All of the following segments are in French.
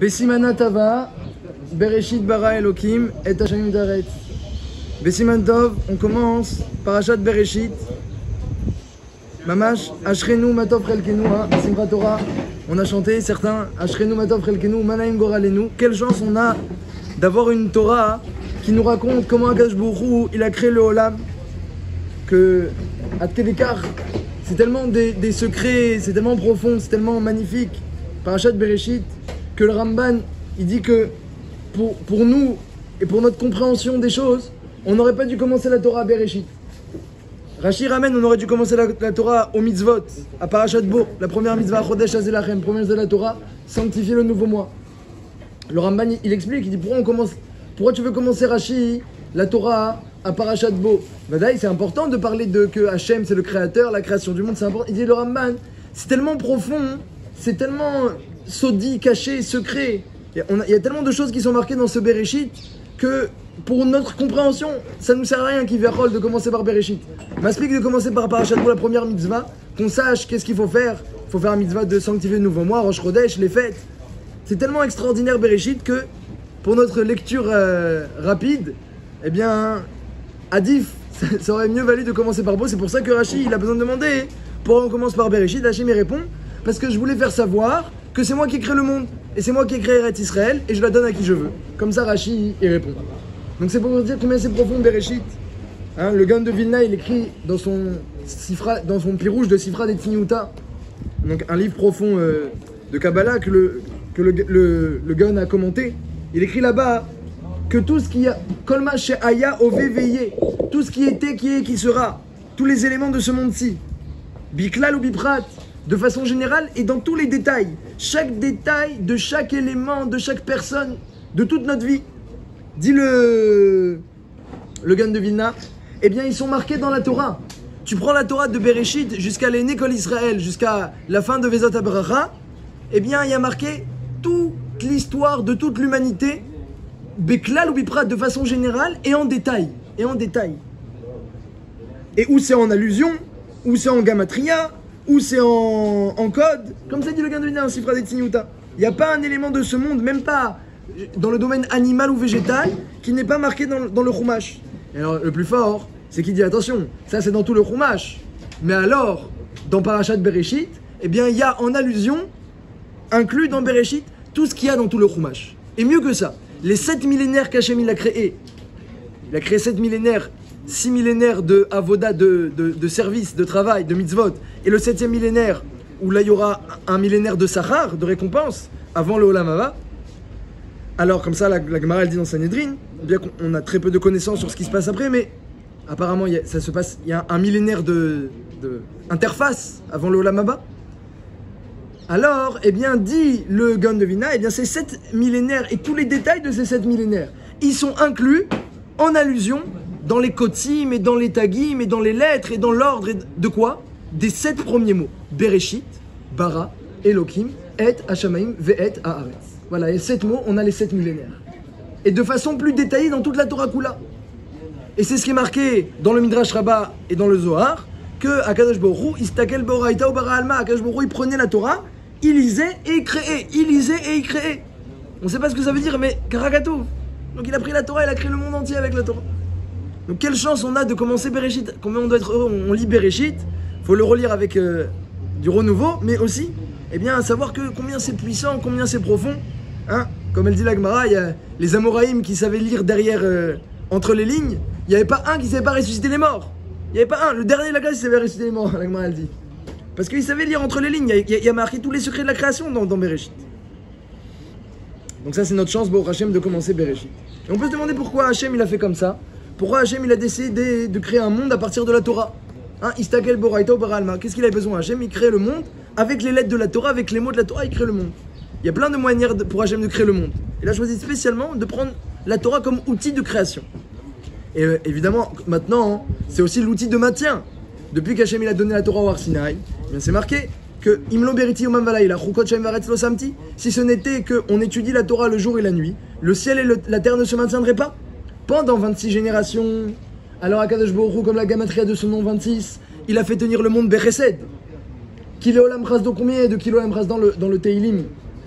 Besimana Tava, Bereshit bara Elokim et Hashem Daret. Besiman Tov, on commence Parashat Bereshit. Mamash, Ashrenu Matov Chelkenu, Simchat Torah. On a chanté certains, Ashrenu Matov Chelkenu, Manaim Goralenu. Quelle chance on a d'avoir une Torah qui nous raconte comment Akadosh Baruch Hu, il a créé le Olam. Que, à Kedekar, c'est tellement des secrets, c'est tellement profond, c'est tellement magnifique. Parashat Bereshit, que le Ramban, il dit que pour nous et pour notre compréhension des choses, on n'aurait pas dû commencer la Torah à Bereshit. Rashi ramène, on aurait dû commencer la Torah au mitzvot, à Parashat Bo, la première mitzvah, Chodesh Hazelachem, première mitzvah de la Torah, sanctifier le nouveau mois. Le Ramban, il explique, il dit pourquoi tu veux commencer Rashi, la Torah, à Parashat Bo. Vadaï, c'est important de parler de que Hachem, c'est le créateur, la création du monde, c'est important. Il dit le Ramban, c'est tellement profond, c'est tellement saudi, caché, secret. Il y a tellement de choses qui sont marquées dans ce Bereshit que pour notre compréhension, ça ne nous sert à rien qui verrol de commencer par Bereshit. M'explique de commencer par Parashat Bo, la première mitzvah, qu'on sache qu'est-ce qu'il faut faire. Il faut faire un mitzvah de sanctifier le nouveau mois, Rosh Chodesh, les fêtes. C'est tellement extraordinaire Bereshit que pour notre lecture rapide, eh bien, Adif, ça aurait mieux valu de commencer par Bo. C'est pour ça que Rashi, il a besoin de demander pourquoi on commence par Bereshit. Hachem, il répond parce que je voulais faire savoir que c'est moi qui ai créé le monde et c'est moi qui ai créé Eretz Israël et je la donne à qui je veux. Comme ça, Rashi, il répond. Donc c'est pour vous dire combien c'est profond Bereshit. Hein, le Gaon de Vilna, il écrit dans son pirouge de Sifra des Tzniuta, donc un livre profond de Kabbalah que le Gaon a commenté. Il écrit là-bas que tout ce qui a Kolma She'aya Ove Veye, tout ce qui était, qui est, qui sera, tous les éléments de ce monde-ci, Biklal ou Biprat, de façon générale et dans tous les détails, chaque détail de chaque élément, de chaque personne, de toute notre vie, dit le Gaon de Vilna, eh bien ils sont marqués dans la Torah. Tu prends la Torah de Bereshit jusqu'à l'Énécole Israël, jusqu'à la fin de Vezot HaBracha, eh bien il y a marqué toute l'histoire de toute l'humanité, Beklal ou Biprat, de façon générale et en détail. Et où c'est en allusion, où c'est en gamatria, où c'est en code, comme ça dit le Gaon de Vilna, un Sifra des Tzniuta. Il n'y a pas un élément de ce monde, même pas dans le domaine animal ou végétal, qui n'est pas marqué dans le Chumash. Et alors le plus fort, c'est qu'il dit attention, ça c'est dans tout le Chumash. Mais alors, dans Parashat Bereshit, eh bien il y a en allusion, inclus dans Bereshit, tout ce qu'il y a dans tout le Chumash. Et mieux que ça, les 7 millénaires qu'Hachem il a créés. Il a créé 7 millénaires, 6 millénaires de avoda, de service, de travail, de mitzvot. Et le 7e millénaire, où là il y aura un millénaire de sachar, de récompense, avant le Olam Haba. Alors comme ça, la Gemara elle dit dans Sanhedrin, bien qu'on a très peu de connaissances sur ce qui se passe après, mais apparemment il y a un millénaire de interface avant le Olam Haba. Alors, eh bien, dit le Gaon de Vilna, eh bien, ces 7 millénaires et tous les détails de ces 7 millénaires, ils sont inclus en allusion dans les kotim et dans les tagim et dans les lettres et dans l'ordre de quoi? Des 7 premiers mots. Bereshit, bara, Elokim, et Hashamaim, ve'et haaretz. Voilà, et 7 mots, on a les 7 millénaires. Et de façon plus détaillée dans toute la Torah Kula. Et c'est ce qui est marqué dans le Midrash Rabbah et dans le Zohar, que Akadosh Baruch Hu, istakel b'oraita ou bara alma, Akadosh Baruch Hu, il prenait la Torah, il lisait et il créait, On ne sait pas ce que ça veut dire, mais Karakatou. Donc il a pris la Torah, il a créé le monde entier avec la Torah. Donc quelle chance on a de commencer Bereshit. Combien on doit être heureux, on lit Bereshit, il faut le relire avec du renouveau, mais aussi, eh bien, savoir que combien c'est puissant, combien c'est profond. Hein, comme elle dit la Gemara, il y a les Amoraïm qui savaient lire derrière, entre les lignes, il n'y avait pas un qui ne savait pas ressusciter les morts. Il n'y avait pas un, le dernier de la classe qui savait ressusciter les morts, la Gemara elle dit. Parce qu'il savait lire entre les lignes, il y a marqué tous les secrets de la création dans Bereshit. Donc ça c'est notre chance, Baruch Hashem, de commencer Bereshit. Et on peut se demander pourquoi Hashem il a fait comme ça. Pourquoi Hashem il a décidé de créer un monde à partir de la Torah. Hein, Istakel Boraito Baralma. Qu'est-ce qu'il avait besoin? Hashem il crée le monde avec les lettres de la Torah, avec les mots de la Torah, il crée le monde. Il y a plein de moyens pour Hashem de créer le monde. Il a choisi spécialement de prendre la Torah comme outil de création. Et évidemment, maintenant, c'est aussi l'outil de maintien. Depuis qu'Hachem il a donné la Torah au Har Sinaï, c'est marqué que Imlo Beriti Omam Valaïla, Chukot Shem Varetz Lo Samti, si ce n'était qu'on étudie la Torah le jour et la nuit, le ciel et la terre ne se maintiendraient pas pendant 26 générations. Alors Akadosh Baruch Hu, comme la gamatria de son nom 26, il a fait tenir le monde Bechesed. Kilolam Chas de combien de Kilolam Chas dans le Teilim?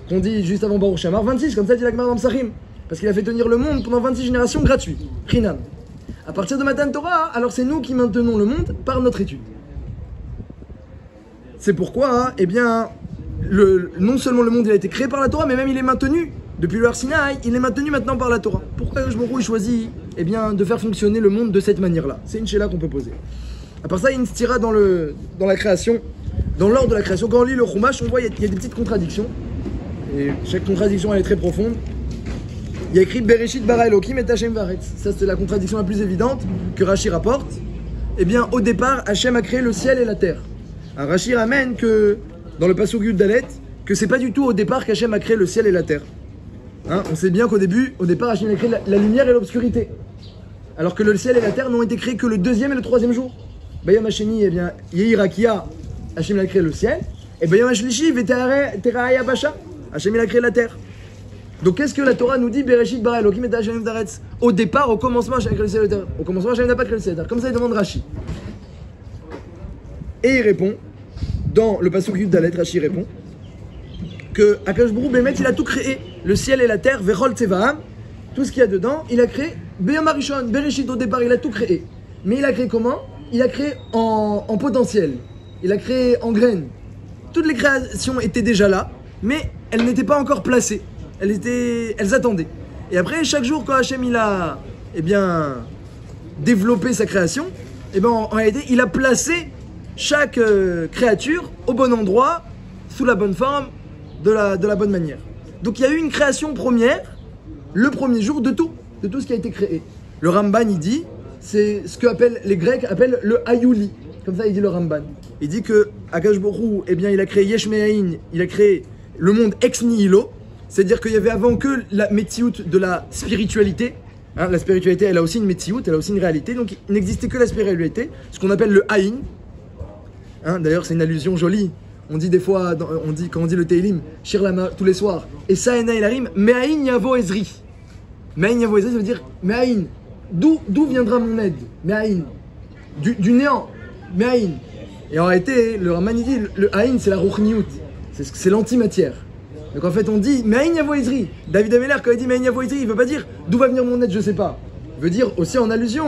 qu'on dit juste avant Baruch Shamar, 26, comme ça dit la Gemara dans Psachim. Parce qu'il a fait tenir le monde pendant 26 générations gratuit, Chinam. À partir de Matan Torah, alors c'est nous qui maintenons le monde par notre étude. C'est pourquoi, eh bien, non seulement le monde il a été créé par la Torah, mais même il est maintenu. Depuis le Har Sinaï, il est maintenu maintenant par la Torah. Pourquoi Akadosh Baruch Hu choisit de faire fonctionner le monde de cette manière-là? C'est une chéla qu'on peut poser. À part ça, il y a une stira dans la création, dans l'ordre de la création. Quand on lit le Chumash, on voit qu'il y a des petites contradictions. Et chaque contradiction, elle est très profonde. Il y a écrit Bereshit bara Elokim et Hashem varetz. Ça, c'est la contradiction la plus évidente que Rashi rapporte. Eh bien, au départ, Hashem a créé le ciel et la terre. Alors, Rashi ramène que, dans le Pasuk Yud Dalet, que c'est pas du tout au départ qu'Hashem a créé le ciel et la terre. Hein, on sait bien au départ, Hashem a créé la lumière et l'obscurité. Alors que le ciel et la terre n'ont été créés que le deuxième et le troisième jour. Bayam Hasheni, eh bien, Yehirakia, Hashem a créé le ciel. Et Bayam Hashlishi, Veteraya Basha, Hashem a créé la terre. Donc qu'est-ce que la Torah nous dit? Bereshit bara Elokim et Hashem varetz. Au départ, au commencement, Hashem a créé le ciel et la terre. Au commencement, Hashem n'a pas créé le ciel et la terre. Comme ça, il demande Rashi. Et il répond, dans le Pasuk Yud Dalet, Rashi répond que Akadosh Baruch Hu, Bémet, il a tout créé, le ciel et la terre, Vechol Tzevaam, tout ce qu'il y a dedans, il a créé Beyom Harishon, Bereshit, au départ, il a tout créé. Mais il a créé comment? Il a créé en potentiel, il a créé en graines. Toutes les créations étaient déjà là, mais elles n'étaient pas encore placées. Elles attendaient. Et après, chaque jour, quand Hachem il a développé sa création, en réalité, il a placé chaque créature au bon endroit, sous la bonne forme, de la bonne manière. Donc il y a eu une création première, le premier jour de tout ce qui a été créé. Le Ramban, il dit, c'est ce que les Grecs appellent le Hayuli. Comme ça, il dit le Ramban. Il dit que Akadosh Baruch Hu, il a créé Yesh Me'ain, il a créé le monde ex nihilo. C'est-à-dire qu'il y avait avant que la métiout de la spiritualité. Hein, la spiritualité, elle a aussi une métiout, elle a aussi une réalité. Donc il n'existait que la spiritualité, ce qu'on appelle le Haïn. Hein, d'ailleurs, c'est une allusion jolie. On dit des fois, quand on dit le Teilim, Shir Lama tous les soirs, et ça ena elarim, Me'ain yavo ezri. Me'ain yavo ezri, ça veut dire Me'ain. D'où viendra mon aide? Me'ain. Du néant. Me'ain. Et en réalité, le Raman dit, le Haïn, c'est la Ruchniut. C'est l'antimatière. Donc en fait on dit Me'ain yavo ezri. David Ameller quand il dit Me'ain yavo ezri, il veut pas dire d'où va venir mon aide, je sais pas. Il veut dire aussi en allusion,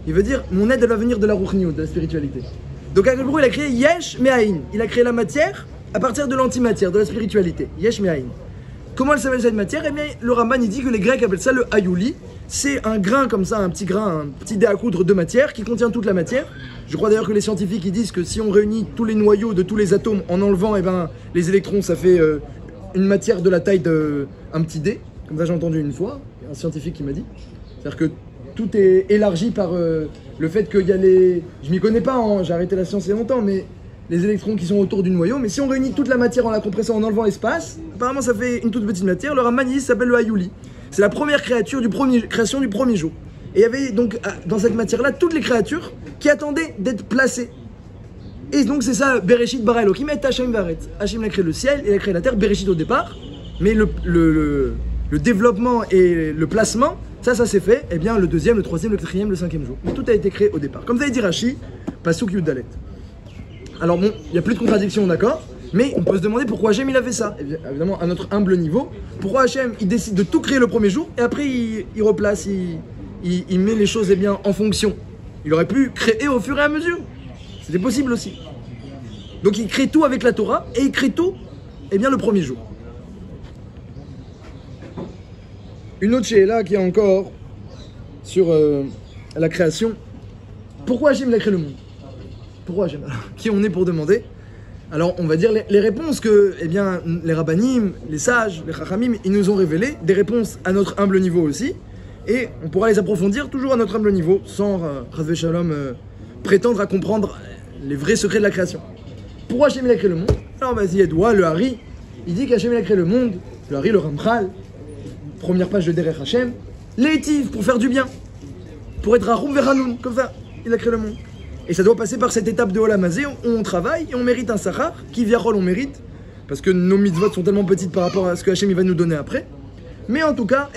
il veut dire mon aide elle va venir de la Ruchniut, de la spiritualité. Donc Akadosh Baruch Hu, il a créé Yesh Me'ain. Il a créé la matière à partir de l'antimatière, de la spiritualité. Yesh Me'ain. Comment elle s'appelle cette matière? Eh bien le Ramban il dit que les Grecs appellent ça le Hayuli. C'est un grain comme ça, un petit dé à coudre de matière qui contient toute la matière. Je crois d'ailleurs que les scientifiques ils disent que si on réunit tous les noyaux de tous les atomes en enlevant les électrons, ça fait une matière de la taille d'un petit dé. Comme ça j'ai entendu une fois, un scientifique qui m'a dit. C'est-à-dire que tout est élargi par le fait qu'il y a les... Je m'y connais pas, j'ai arrêté la science il y a longtemps, mais les électrons qui sont autour du noyau. Mais si on réunit toute la matière en la compressant, en enlevant l'espace, apparemment ça fait une toute petite matière. Le Ramban ici s'appelle le Hayuli. C'est la première créature création du premier jour. Et il y avait donc dans cette matière-là toutes les créatures qui attendaient d'être placées. Et donc c'est ça, Bereshit bara Elokim et Hashem varetz. Hashem a créé le ciel, il a créé la terre, Bereshit au départ. Mais le développement et le placement, ça s'est fait, eh bien le deuxième, le troisième, le quatrième, le cinquième jour. Mais tout a été créé au départ. Comme ça il dit Rashi, Pasuk Yud Dalet. Alors bon, il n'y a plus de contradiction, d'accord? Mais on peut se demander pourquoi Hachem il a fait ça. Évidemment, à notre humble niveau, pourquoi Hachem il décide de tout créer le premier jour et après il replace, il met les choses en fonction. Il aurait pu créer au fur et à mesure. C'était possible aussi. Donc il crée tout avec la Torah et il crée tout le premier jour. Une autre là qui est encore sur la création. Pourquoi Hachem il a créé le monde? Pourquoi Hachem? Qui on est pour demander? Alors, on va dire les réponses que, les rabbanim, les sages, les chachamim, ils nous ont révélé, des réponses à notre humble niveau aussi, et on pourra les approfondir toujours à notre humble niveau, sans, Chas Shalom, prétendre à comprendre les vrais secrets de la création. Pourquoi Hachem il a créé le monde? Alors, vas-y, Edouard, le Hari, il dit qu'Hachem il a créé le monde, le Hari, le Ramchal, première page de Derech Hachem, l'étive, pour faire du bien, pour être Harum Veranoun, comme ça, il a créé le monde. Et ça doit passer par cette étape de Olam Hazé où on travaille et on mérite un sachar, qui via Rol on mérite, parce que nos mitzvot sont tellement petites par rapport à ce que Hachem il va nous donner après. Mais en tout cas,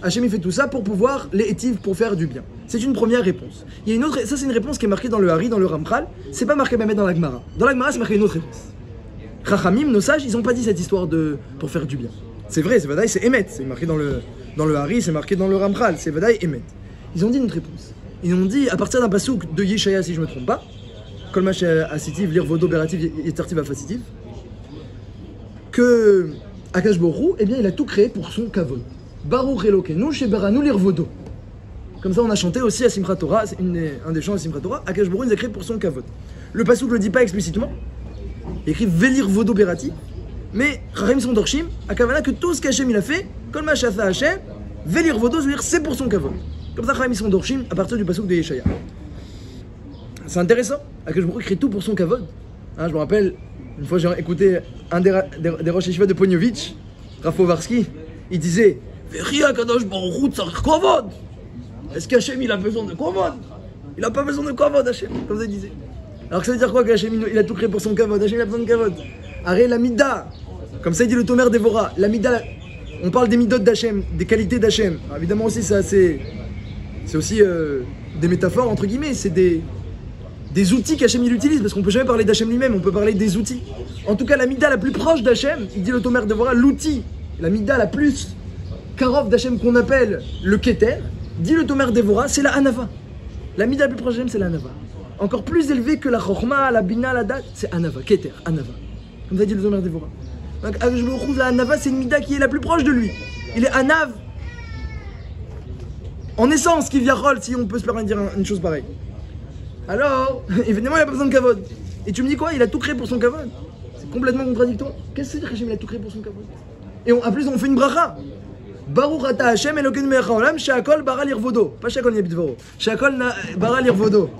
Hachem il fait tout ça pour pouvoir les étives, pour faire du bien. C'est une première réponse. Il y a une autre, ça c'est une réponse qui est marquée dans le Hari, dans le Ramchal, c'est pas marqué même dans la Gemara. Dans la Gemara c'est marqué une autre réponse. Chachamim, nos sages, ils n'ont pas dit cette histoire pour faire du bien. C'est vrai, c'est Vadaï, c'est Emet. C'est marqué dans le Hari, c'est marqué dans le Ramchal. C'est Vadaï, Emet. Ils ont dit notre réponse. Ils ont dit, à partir d'un pasouk de Yeshaya, si je ne me trompe pas, Kolmash Asitiv, lire Vodo Berativ, Yetartiv Afasitiv, que Akash Borou, eh bien, il a tout créé pour son kavod. Baruch Elokenu, Sheberanu lire Vodo. Comme ça, on a chanté aussi à Simchat Torah, c'est un des chants à Simchat Torah, Akash Borou, il a créé pour son kavod. Le pasouk ne le dit pas explicitement, il écrit Velir Vodo Berati, mais Chachamim sont dorshim, à Kavala, que tout ce qu'Hachem il a fait, Kolmash Asa Hachem, Velir Vodo, ça veut dire c'est pour son kavod. Comme ça, Chachamim sont dorshim à partir du pasouk de Yeshaya. C'est intéressant, Akash Borou écrit tout pour son kavod. Hein, je me rappelle, une fois j'ai écouté un des Rosh Yeshiva de Ponyovitch, Rafovarski, il disait Vechi Akadosh Baruch Hu tzarich kavod. Est-ce qu'Hachem il a besoin de kavod? Il n'a pas besoin de kavod, Hachem, comme ça il disait. Alors que ça veut dire quoi qu'Hachem il a tout créé pour son kavod? Hachem il a besoin de kavod. Arrête la midda, comme ça il dit le Tomer Devora. La midda, on parle des midot d'Hachem, des qualités d'Hachem. Évidemment aussi ça c'est aussi des métaphores entre guillemets, c'est des outils qu'Hachem il utilise, parce qu'on peut jamais parler d'Hachem lui-même, on peut parler des outils. En tout cas, la midda la plus proche d'Hachem, il dit le Tomer Devora, l'outil, la midda la plus karov d'Hachem qu'on appelle le Keter, dit le Tomer Devora, c'est la Hanava. La midda la plus proche d'Hachem, c'est la Hanava. Encore plus élevée que la Chochma, la Bina, la Dat, c'est Hanava, Keter, Hanava. Comme ça dit le Tomer Devora. Donc, je me retrouve la Hanava, c'est une midda qui est la plus proche de lui. Il est Hanav. En essence, qui vient rôle, si on peut se permettre de dire une chose pareille. Alors, évidemment, il n'a pas besoin de kavod. Et tu me dis quoi? Il a tout créé pour son kavod? C'est complètement contradictoire. Qu'est-ce que c'est que Hachem il a tout créé pour son kavod? Et en plus, on fait une bracha. Baruch ata Hashem Elokeinu melech haolam she'akol bara lirvodo. Pas she'akol yabidvoro. She'akol bara lirvodo.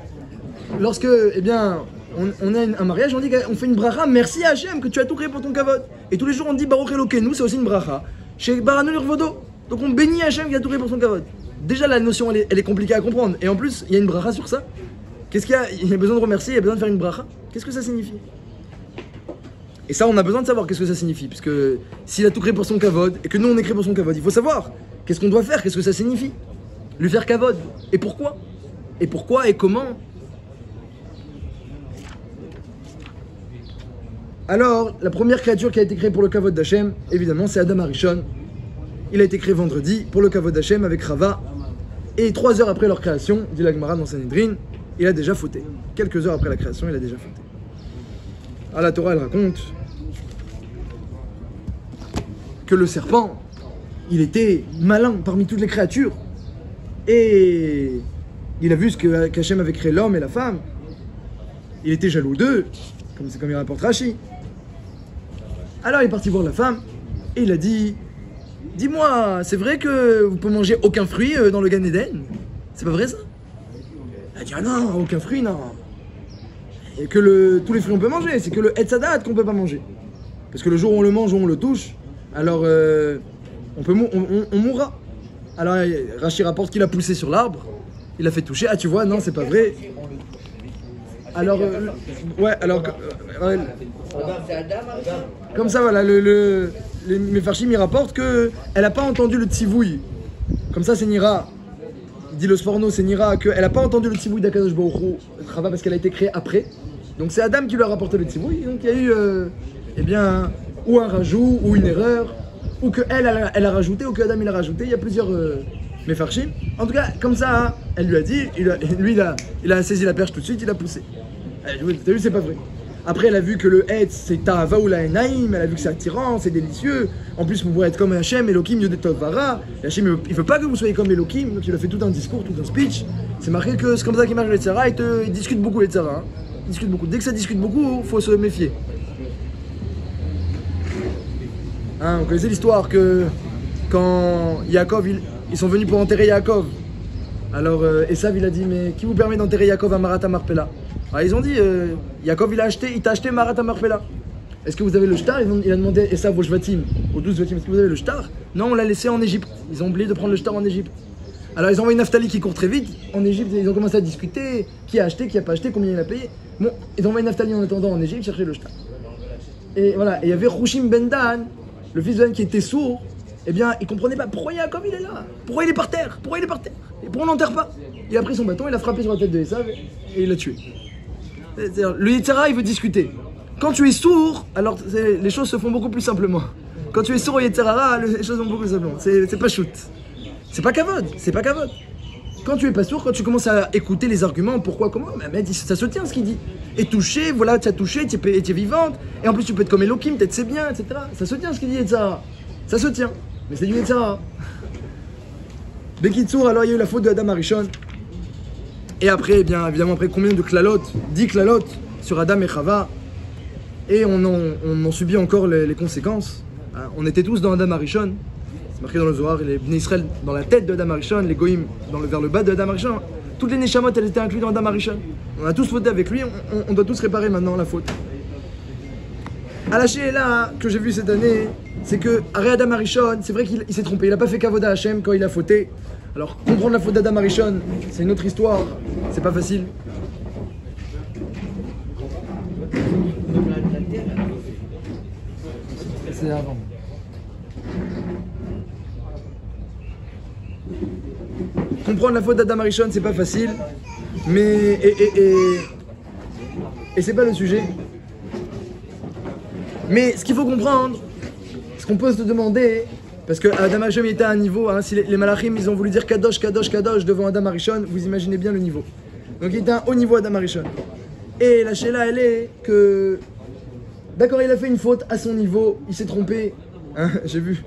Lorsque, eh bien, on a un mariage, on dit qu'on fait une bracha. Merci à Hachem que tu as tout créé pour ton kavod. Et tous les jours, on dit Baruch Elokeinu, c'est aussi une bracha. She'baranu lirvodo. Donc on bénit Hachem qui a tout créé pour son kavod. Déjà, la notion, elle est compliquée à comprendre. Et en plus, il y a une bracha sur ça. Qu'est-ce qu'il y a? Il y a besoin de remercier, il y a besoin de faire une bracha. Qu'est-ce que ça signifie? Et ça, on a besoin de savoir qu'est-ce que ça signifie. Puisque s'il a tout créé pour son kavod, et que nous, on est créé pour son kavod, il faut savoir qu'est-ce qu'on doit faire, qu'est-ce que ça signifie. Lui faire kavod. Et pourquoi? Et pourquoi et comment? Alors, la première créature qui a été créée pour le kavod d'Hachem, évidemment, c'est Adam Harishon. Il a été créé vendredi pour le kavod d'Hachem avec Rava. Et 3 heures après leur création, dit la Gemara dans Sanhedrin, il a déjà fauté. Quelques heures après la création, il a déjà fauté. À la Torah, elle raconte que le serpent, il était malin parmi toutes les créatures. Et il a vu ce qu'Hachem avait créé l'homme et la femme. Il était jaloux d'eux, comme il rapporte Rashi. Alors il est parti voir la femme et il a dit dis-moi, c'est vrai que vous pouvez manger aucun fruit dans le Gan Eden? C'est pas vrai ça? Elle a dit ah non, aucun fruit, non. Et que tous les fruits on peut manger, c'est que le Etz Hadat qu'on peut pas manger. Parce que le jour où on le mange ou on le touche, alors on mourra. Alors Rashi rapporte qu'il a poussé sur l'arbre, il a fait toucher, ah tu vois, non c'est pas vrai. Alors, ouais, alors, comme ça voilà, les Mefarshim ils rapportent qu'elle n'a pas entendu le tzivouï. Comme ça c'est Nira. Dit le Sforno, c'est Nira, qu'elle n'a pas entendu le tzivouï d'Akadosh Baruch Hu, parce qu'elle a été créée après. Donc c'est Adam qui lui a rapporté le tzivouï. Donc il y a eu, eh bien, ou un rajout, ou une erreur, ou qu'elle a rajouté, ou que Adam il a rajouté. Il y a plusieurs Mefarshim. En tout cas, comme ça, elle lui a dit, il a saisi la perche tout de suite, il a poussé. T'as vu, c'est pas vrai. Après, elle a vu que le Hetz, c'est Ta'ava ou la Enaim, elle a vu que c'est attirant, c'est délicieux. En plus, vous pourrez être comme Hachem, Elohim, Yodetov Vara. Hachem, il veut pas que vous soyez comme Elohim, donc il a fait tout un discours, tout un speech. C'est marqué que c'est comme ça qu'il marche les Tzara, il discute beaucoup les Tzara. Hein. Il discute beaucoup. Dès que ça discute beaucoup, faut se méfier. Hein, vous connaissez l'histoire que quand Yaakov, ils sont venus pour enterrer Yaakov. Alors Esav, il a dit, mais qui vous permet d'enterrer Yaakov à Marat Marpella? Alors ils ont dit, Yaakov il t'a acheté Marat Marpella. Est-ce que vous avez le shtar? Il a demandé Esav au Shvatim, aux 12 Shvatim, est-ce que vous avez le shtar? Non, on l'a laissé en Égypte. Ils ont oublié de prendre le shtar en Égypte. Alors ils ont envoyé Naphtali qui court très vite. En Égypte, ils ont commencé à discuter, qui a acheté, qui a pas acheté, combien il a payé. Bon, ils ont envoyé Naphtali en attendant en Égypte chercher le shtar. Et voilà, et il y avait Hushim Ben Dan, le fils de Dan qui était sourd. Eh bien, il comprenait pas pourquoi Yaakov il est là, pourquoi il est par terre, pourquoi il est par terre, et pourquoi on l'enterre pas. Il a pris son bâton, il a frappé sur la tête de Esav et il l'a tué. Le Yetzirah, il veut discuter. Quand tu es sourd, alors les choses se font beaucoup plus simplement. Quand tu es sourd au Yetzer Hara, les choses vont beaucoup plus simplement. C'est pas shoot. C'est pas kavod, c'est pas kavod. Quand tu es pas sourd, quand tu commences à écouter les arguments, pourquoi, comment, mais ça se tient ce qu'il dit. Et touché, voilà, tu as touché, tu es vivante, et en plus tu peux être comme Elohim, peut-être c'est bien, etc. Ça se tient ce qu'il dit Yetzer Hara. Ça se tient, mais c'est du Yetzer Hara. Bekitsour, alors il y a eu la faute de Adam Arishon. Et après, eh bien évidemment, après combien de klalot, 10 klalot sur Adam et Chava, et on en subit encore les conséquences. On était tous dans Adam Arishon. C'est marqué dans le Zohar, les Bnei Israël dans la tête de Adam Arishon, les Goïm vers le bas de Adam Arishon. Toutes les Neshamot, elles étaient incluses dans Adam Arishon. On a tous fauté avec lui, on doit tous réparer maintenant la faute. À la Sheila que j'ai vu cette année, c'est que Adam Arishon, c'est vrai qu'il s'est trompé, il n'a pas fait Kavoda Hashem quand il a fauté. Alors comprendre la faute d'Adam Arishon, c'est une autre histoire, c'est pas facile. C'est avant. Comprendre la faute d'Adam Arishon, c'est pas facile, mais et c'est pas le sujet. Mais ce qu'il faut comprendre, ce qu'on peut se demander, parce que Adam Arishon était à un niveau, hein, si les Malachim ils ont voulu dire Kadosh, Kadosh, Kadosh devant Adam Arishon, vous imaginez bien le niveau. Donc il était à un haut niveau Adam Arishon. Et la Sheila elle est que, d'accord, il a fait une faute à son niveau, il s'est trompé, hein, j'ai vu.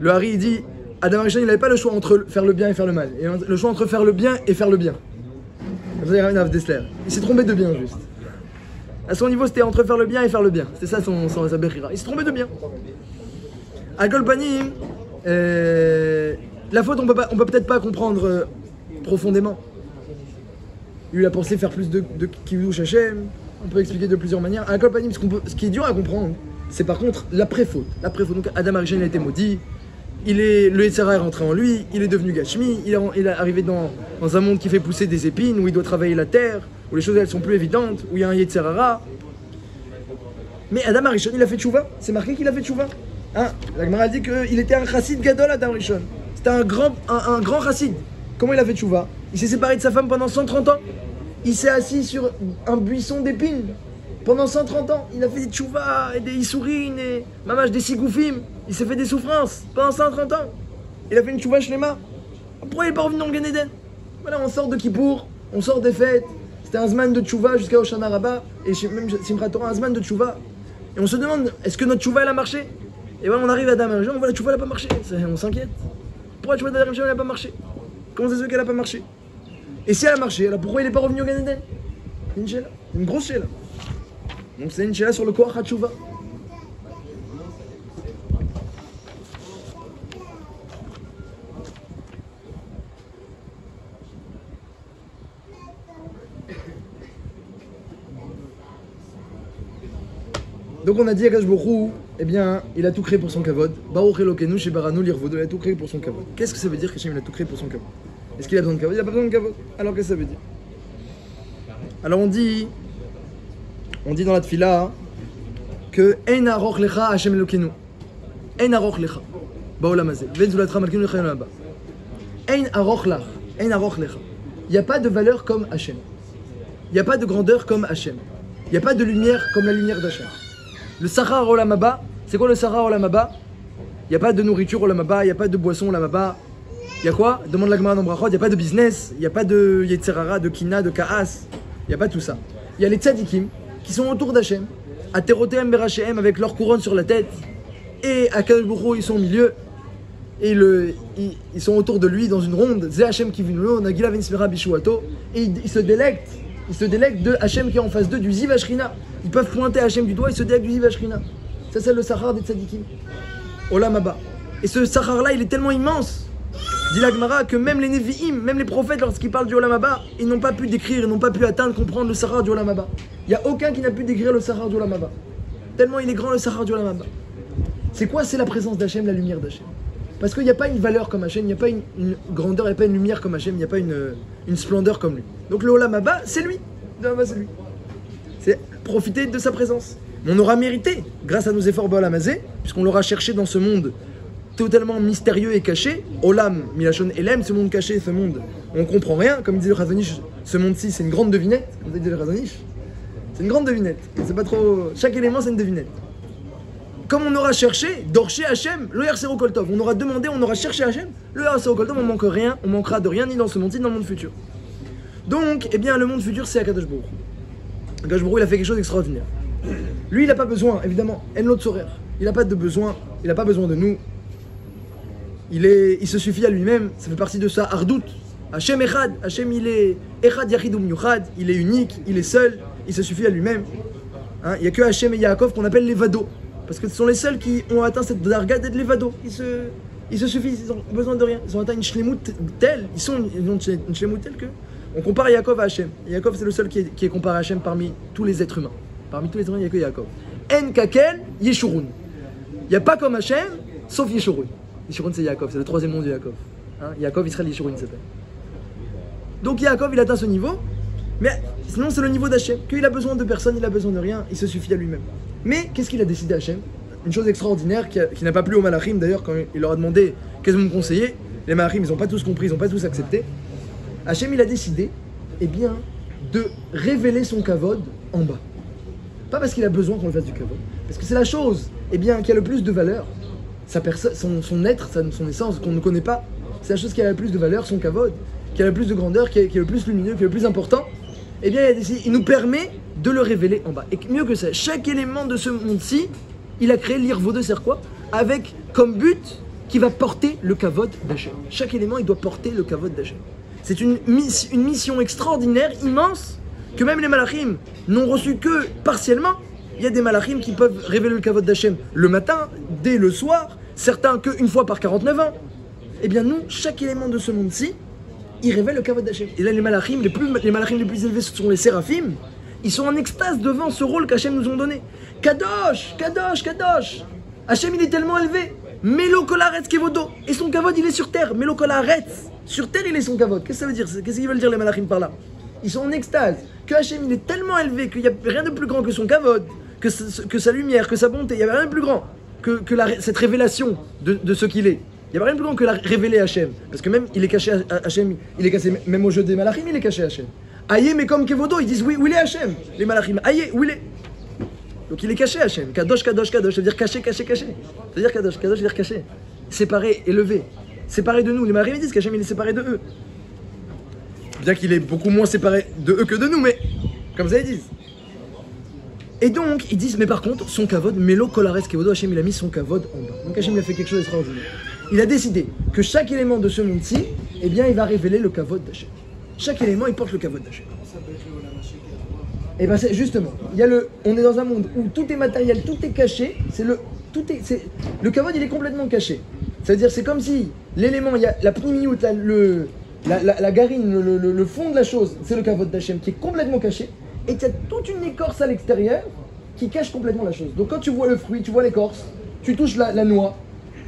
Le Hari il dit, Adam Arishon il n'avait pas le choix entre faire le bien et faire le mal, et le choix entre faire le bien et faire le bien. Il s'est trompé de bien juste. À son niveau c'était entre faire le bien et faire le bien, c'était ça sa bechira. Il s'est trompé de bien. À Golpanim, la faute on peut peut-être pas comprendre profondément. Il a pensé faire plus de Kiddush Hashem, on peut expliquer de plusieurs manières. À Golpanim, ce qui est dur à comprendre, c'est par contre l'après-faute. L'après-faute, donc Adam Arishon a été maudit, le Yetzer Hara est rentré en lui, il est devenu Gashmi, il est arrivé dans un monde qui fait pousser des épines, où il doit travailler la terre, où les choses elles sont plus évidentes, où il y a un Yetzer Hara. Mais Adam Arishon, il a fait tchouva, c'est marqué qu'il a fait tchouva. Hein, la Gemara dit qu'il était un chassid gadol Adam Arishon. C'était un grand chassid. Comment il a fait tchouva? Il s'est séparé de sa femme pendant 130 ans. Il s'est assis sur un buisson d'épines. Pendant 130 ans, il a fait des tchouva et des issourines et mamash des sigoufim. Il s'est fait des souffrances pendant 130 ans. Il a fait une tchouva shlema. Pourquoi il n'est pas revenu dans le Gan Eden? Voilà, on sort de Kippour, on sort des fêtes. C'était un zman de tchouva jusqu'à Hoshana Rabbah et même Simchat Torah, un zman de tchouva. Et on se demande, est-ce que notre tchouva elle a marché? Et voilà, on arrive à Adam Arishon, on voit la tchouva elle n'a pas marché. On s'inquiète. Pourquoi la tchouva d'Adam Arishon elle n'a pas marché? Comment c'est qu'elle n'a pas marché? Et si elle a marché, alors pourquoi il n'est pas revenu au Gan Eden? Une shéla, une grosse shéla. Donc c'est une shéla sur le Koach HaTchouva. Donc on a dit à Akash Borou, eh bien, il a tout créé pour son kavod. Baruch Elokeinu shebaranu lirvod, il a tout créé pour son kavod. Qu'est-ce que ça veut dire qu'Hachem il a tout créé pour son kavod? Est-ce qu'il a besoin de kavod? Il a pas besoin de kavod. Alors qu'est-ce que ça veut dire? Alors on dit dans la tfila que Ein aroch lecha Hachem Elokeinu. Ein aroch lecha. Baolam hazeh. Ve'en zulatra malkeinu lecha yolam haba. Ein aroch lach. Ein aroch lecha. Il n'y a pas de valeur comme Hachem. Il n'y a pas de grandeur comme Hachem. Il n'y a pas de lumière comme la lumière d'Hachem. Le Sahar Olam Haba, c'est quoi le Sahar Olam Haba? Il n'y a pas de nourriture Olam Haba, il n'y a pas de boisson Olam Haba. Il y a quoi? Demande la Gemara dans Brachot, il n'y a pas de business, il n'y a pas de Yetzer Hara, de Kina, de Kaas. Il n'y a pas tout ça. Il y a les tzadikim qui sont autour d'Hachem, à Terotem Berachem avec leur couronne sur la tête, et à Kadosh Baruch Hu, ils sont au milieu, et ils sont autour de lui dans une ronde. Zé Hachem qui vit nous, Nagila Vinsmera Bishuato, et ils se délectent. Ils se délèguent de Hachem qui est en face d'eux, du Ziv Ashrina. Ils peuvent pointer Hachem du doigt, ils se délèguent du Ziv Ashrina. Ça, c'est le Sahar des Tzadikim. Olam Haba. Et ce Sahar-là, il est tellement immense, dit la Gemara, que même les Nevi'im, même les prophètes, lorsqu'ils parlent du Olam Haba, ils n'ont pas pu décrire, ils n'ont pas pu atteindre, comprendre le Sahar du Olam Haba. Il n'y a aucun qui n'a pu décrire le Sahar du Olam Haba. Tellement il est grand le Sahar du Olam Haba. C'est quoi? C'est la présence d'Hachem, la lumière d'Hachem. Parce qu'il n'y a pas une valeur comme Hachem, il n'y a pas une grandeur, il n'y a pas une lumière comme Hachem, il n'y a pas une splendeur comme lui. Donc le Olam Haba, c'est lui. C'est lui. C'est profiter de sa présence. On aura mérité, grâce à nos efforts Baolam Hazeh, puisqu'on l'aura cherché dans ce monde totalement mystérieux et caché. Olam, Milachon Elem, ce monde caché, ce monde, on comprend rien. Comme disait le Chazon Ish, ce monde-ci, c'est une grande devinette, comme disait le Chazon Ish. C'est une grande devinette. C'est pas trop. Chaque élément, c'est une devinette. Comme on aura cherché, Dorché Hachem, le Yarsero Koltov. On aura demandé, on aura cherché Hachem, le Yarsero Koltov, on manque rien, on manquera de rien, ni dans ce monde, ni dans le monde futur. Donc, eh bien, le monde futur, c'est Akadosh Baruch. Akadosh Baruch, il a fait quelque chose d'extraordinaire. Lui, il n'a pas besoin, évidemment, en l'autre sorer. Il n'a pas de besoin, il n'a pas besoin de nous. Il se suffit à lui-même, ça fait partie de sa Ardout. Hachem Echad, Hachem il est Echad Yachidum Yuchad, il est unique, il est seul, il se suffit à lui-même. Hein, il n'y a que Hachem et Yaakov qu'on appelle les vados. Parce que ce sont les seuls qui ont atteint cette darga d'être les vados. Ils se suffisent, ils n'ont besoin de rien. Ils ont atteint une shlemut telle, ils ont une shlemut telle que on compare Yaakov à Hachem. Et Yaakov c'est le seul qui est comparé à Hachem parmi tous les êtres humains. Parmi tous les êtres humains, il n'y a que Yaakov. En kakel Yeshurun. Il n'y a pas comme Hachem, sauf Yeshurun. Yeshurun c'est Yaakov, c'est le troisième nom de Yaakov. Hein, Yaakov, Israël, Yeshurun s'appelle. Donc Yaakov il atteint ce niveau, mais sinon c'est le niveau d'Hachem. Qu'il a besoin de personne, il a besoin de rien, il se suffit à lui-même. Mais qu'est-ce qu'il a décidé Hachem? Une chose extraordinaire qui n'a pas plu aux Malachim d'ailleurs quand il leur a demandé qu'est-ce que vous me conseillez. Les Malachim ils n'ont pas tous compris, ils n'ont pas tous accepté. Hachem il a décidé, eh bien, de révéler son kavod en bas. Pas parce qu'il a besoin qu'on le fasse du kavod, parce que c'est la chose, eh bien, qui a le plus de valeur. Son être, son essence qu'on ne connaît pas, c'est la chose qui a le plus de valeur, son kavod, qui a le plus de grandeur, qui est le plus lumineux, qui est le plus important. Eh bien, il nous permet de le révéler en bas. Et mieux que ça, chaque élément de ce monde-ci, il a créé l'Irvo de quoi avec comme but qui va porter le kavod d'Hachem. Chaque élément, il doit porter le kavod d'Hachem. C'est une mission extraordinaire, immense, que même les malachim n'ont reçu que partiellement. Il y a des malachim qui peuvent révéler le kavod d'Hachem le matin, dès le soir, certains qu'une fois par 49 ans. Eh bien, nous, chaque élément de ce monde-ci, il révèle le kavod d'Hachem. Et là, les malachim les plus élevés, ce sont les séraphim. Ils sont en extase devant ce rôle qu'Hachem nous a donné. Kadosh, Kadosh, Kadosh. Hachem, il est tellement élevé. Melo kolaretz kevodo. Et son kavod, il est sur terre. Melo kolaretz. Sur terre, il est son kavod. Qu'est-ce que ça veut dire? Qu'est-ce qu'ils veulent dire les malachim par là? Ils sont en extase. Que Hachem, il est tellement élevé qu'il n'y a rien de plus grand que son kavod, que sa lumière, que sa bonté. Il n'y a rien de plus grand que cette révélation de ce qu'il est. Il n'y a rien de plus grand que la révéler Hachem. Parce que même, il est caché Hachem, il est caché, même au jeu des malachim, il est caché Hachem. Aïe, mais comme Kevodo, ils disent oui, où il est Hachem? Les malachim, aïe, où il est? Donc il est caché Hachem. Kadosh, Kadosh, Kadosh, ça veut dire caché, caché, caché. Ça veut dire Kadosh, Kadosh, ça veut dire caché. Séparé, élevé. Séparé de nous. Les malachim disent qu'Hachem il est séparé de eux. Bien qu'il est beaucoup moins séparé de eux que de nous, mais comme ça ils disent. Et donc, ils disent, mais par contre, son kavod, Melo Kolares Kevodo, Hachem il a mis son kavod en bas. Donc Hachem il a fait quelque chose d'extraordinaire. Il a décidé que chaque élément de ce monde-ci, eh bien, il va révéler le kavod d'Hachem. Chaque élément, il porte le kavod d'Hachem. Et bien, c'est justement, on est dans un monde où tout est matériel, tout est caché. Le kavod, il est complètement caché. C'est-à-dire, c'est comme si l'élément, il y a la pnimiout, la garine, le fond de la chose, c'est le kavod d'Hachem qui est complètement caché. Et il y a toute une écorce à l'extérieur qui cache complètement la chose. Donc, quand tu vois le fruit, tu vois l'écorce, tu touches la noix.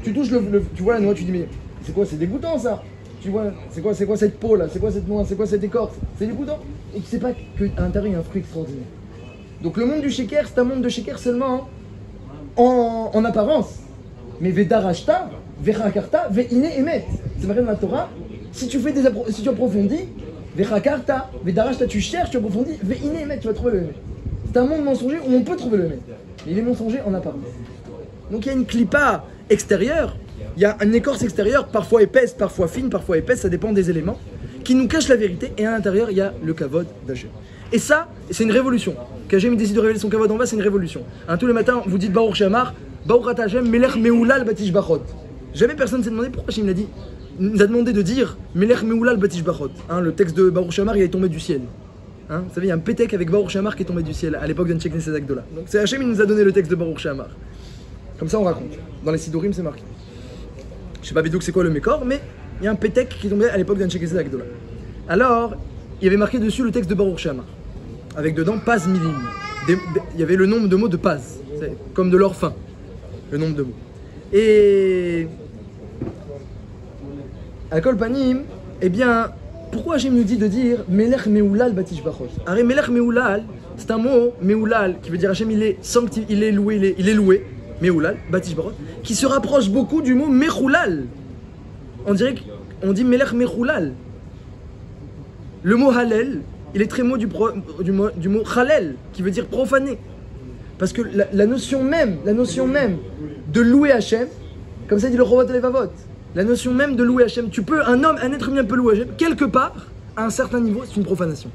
Tu touches tu vois la noix, tu dis mais c'est quoi, c'est dégoûtant ça. Tu vois, c'est quoi cette peau là, c'est quoi cette noix, c'est quoi cette écorce, c'est dégoûtant. Et tu sais pas qu'à l'intérieur il y a un fruit extraordinaire. Donc le monde du sheker, c'est un monde de sheker seulement en apparence. Mais vedarashta, verakarta, veine emet. C'est marqué dans la Torah. Si tu approfondis, verakarta, vedarashta, tu cherches, tu approfondis, veine emet, tu vas trouver le emet. C'est un monde mensonger où on peut trouver le emet. Mais il est mensonger en apparence. Donc il y a une clipa extérieure, il y a une écorce extérieure, parfois épaisse, parfois fine, parfois épaisse, ça dépend des éléments, qui nous cache la vérité, et à l'intérieur il y a le kavod d'Hachem. Et ça, c'est une révolution. Qu'Hachem décide de révéler son kavod en bas, c'est une révolution. Hein, tous les matins, vous dites Baruch Shamar, Baruch Ata Hashem, Melech Meoulal Batish Bachot. Jamais personne s'est demandé pourquoi Hachem nous a demandé de dire Melech Meoulal Batish Bachot. Hein, le texte de Baruch Shamar, il est tombé du ciel. Hein, vous savez, il y a un pétek avec Baruch Shamar qui est tombé du ciel à l'époque d'Anshek Knesset Agdola. Donc c'est Hachem, il nous a donné le texte de Baruch Shamar. Comme ça on raconte. Dans les Sidurim c'est marqué. Je sais pas vidéo que c'est quoi le Mékor, mais il y a un pétek qui tombait à l'époque d'Anshek Knesset Agdola. Alors, il y avait marqué dessus le texte de Baruch Shamar. Avec dedans Paz Milim. Il y avait le nombre de mots de Paz. Comme de l'or fin. Le nombre de mots. Et à Kol Panim, eh bien, pourquoi Hachem nous dit de dire Melech Meoulal Batish Bachot? Arrête, Melech Meoulal, c'est un mot, Meoulal, qui veut dire Hachem il est loué. Meoulal, Batish Barot, qui se rapproche beaucoup du mot Mechoulal. On dirait qu'on dit Melech Mechoulal. Le mot Hallel, il est très mot du mot chalel, qui veut dire profaner. Parce que la notion même de louer Hachem, comme ça dit le Chovot Levavot, la notion même de louer Hachem, un être humain peut louer Hachem, quelque part, à un certain niveau, c'est une profanation.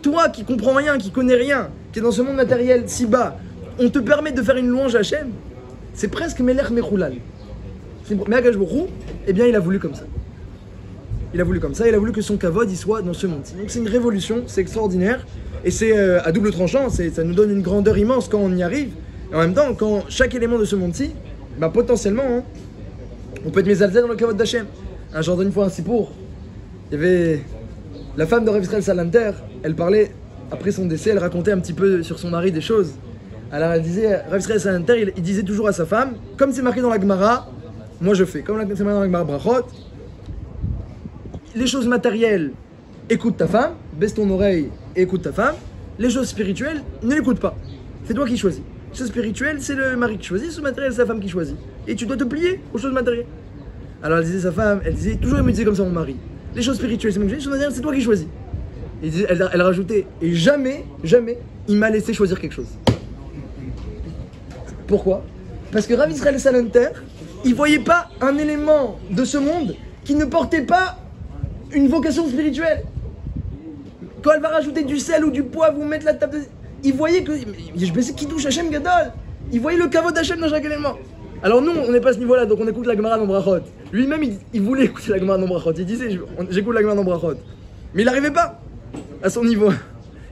Toi qui comprends rien, qui connais rien, qui est dans ce monde matériel si bas, on te permet de faire une louange à Hachem, c'est presque Melech Mechoulal. Mais Akadosh Baruch Hu, eh bien il a voulu comme ça. Il a voulu que son kavod il soit dans ce monde. Donc c'est une révolution, c'est extraordinaire, et c'est à double tranchant, ça nous donne une grandeur immense quand on y arrive, et en même temps, quand chaque élément de ce monde-ci, bah, potentiellement, hein, on peut être mésalzel dans le kavod d'Hachem. Un jour d'une fois un sipour, il y avait la femme de Rav Israël Salanter, elle parlait, après son décès, elle racontait un petit peu sur son mari des choses. Alors elle disait, Rav Israël Salanter, il disait toujours à sa femme, comme c'est marqué dans la Gemara, moi je fais, comme c'est marqué dans la Gemara Brachot, les choses matérielles, écoute ta femme, baisse ton oreille et écoute ta femme. Les choses spirituelles, ne l'écoute pas. C'est toi qui choisis. Les choses spirituelles, c'est le mari qui choisit, les choses matérielles, c'est la femme qui choisit. Et tu dois te plier aux choses matérielles. Alors elle disait sa femme, toujours elle me disait comme ça mon mari. Les choses spirituelles, c'est moi qui choisis, les choses matérielles, c'est toi qui choisis. Et elle rajoutait, et jamais, il m'a laissé choisir quelque chose. Pourquoi? Parce que Rav Israël Salanter, il voyait pas un élément de ce monde qui ne portait pas une vocation spirituelle. Quand elle va rajouter du sel ou du poivre ou mettre la table de... Il voyait que... Je pensais qu'il touche Hachem Gadol. Il voyait le kavod d'Hachem dans chaque élément. Alors nous, on n'est pas à ce niveau-là, donc on écoute la Gemara dans Brachot. Lui-même, il voulait écouter la Gemara dans Brachot. Il disait, j'écoute la Gemara dans Brachot. Mais il n'arrivait pas à son niveau.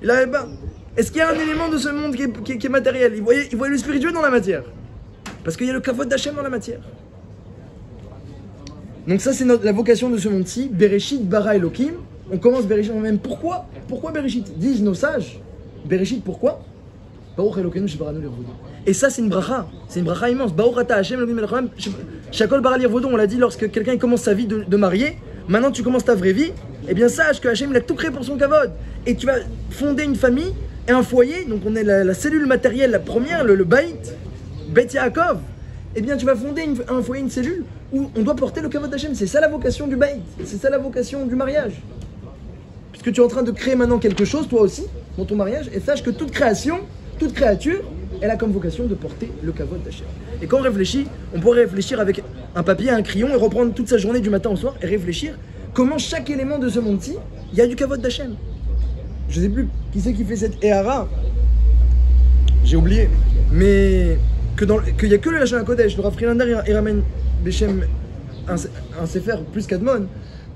Il n'arrivait pas. Est-ce qu'il y a un élément de ce monde qui est matériel? Il voyait le spirituel dans la matière. Parce qu'il y a le kavod d'Hachem dans la matière. Donc ça c'est la vocation de ce monde-ci, Bereshit bara Elokim. On commence Bereshit même. Pourquoi Bereshit? Disent nos sages. Bereshit pourquoi? Baruch Elokeinu shebaranu lirvodo. Et ça c'est une bracha immense. Baruch ata Hashem Elokim melech shakol bara lirvodo. On l'a dit lorsque quelqu'un commence sa vie de marié. Maintenant tu commences ta vraie vie. Eh bien sache que Hashem il a tout créé pour son kavod. Et tu vas fonder une famille et un foyer. Donc on est la cellule matérielle, la première, le Beit Yaakov. Eh bien tu vas fonder un foyer, une cellule où on doit porter le kavod d'Hachem. C'est ça la vocation du Beit, c'est ça la vocation du mariage. Puisque tu es en train de créer maintenant quelque chose, toi aussi, dans ton mariage, et sache que toute création, toute créature, elle a comme vocation de porter le kavod d'Hachem. Et quand on réfléchit, on pourrait réfléchir avec un papier, un crayon, et reprendre toute sa journée du matin au soir, et réfléchir comment chaque élément de ce monde-ci, il y a du kavod d'Hachem. Je ne sais plus qui c'est qui fait cette Ehara, j'ai oublié, mais qu'il n'y a que le Lachon HaKodesh, le Rav Frilander et ramène Bechem un sefer plus qu'Admon,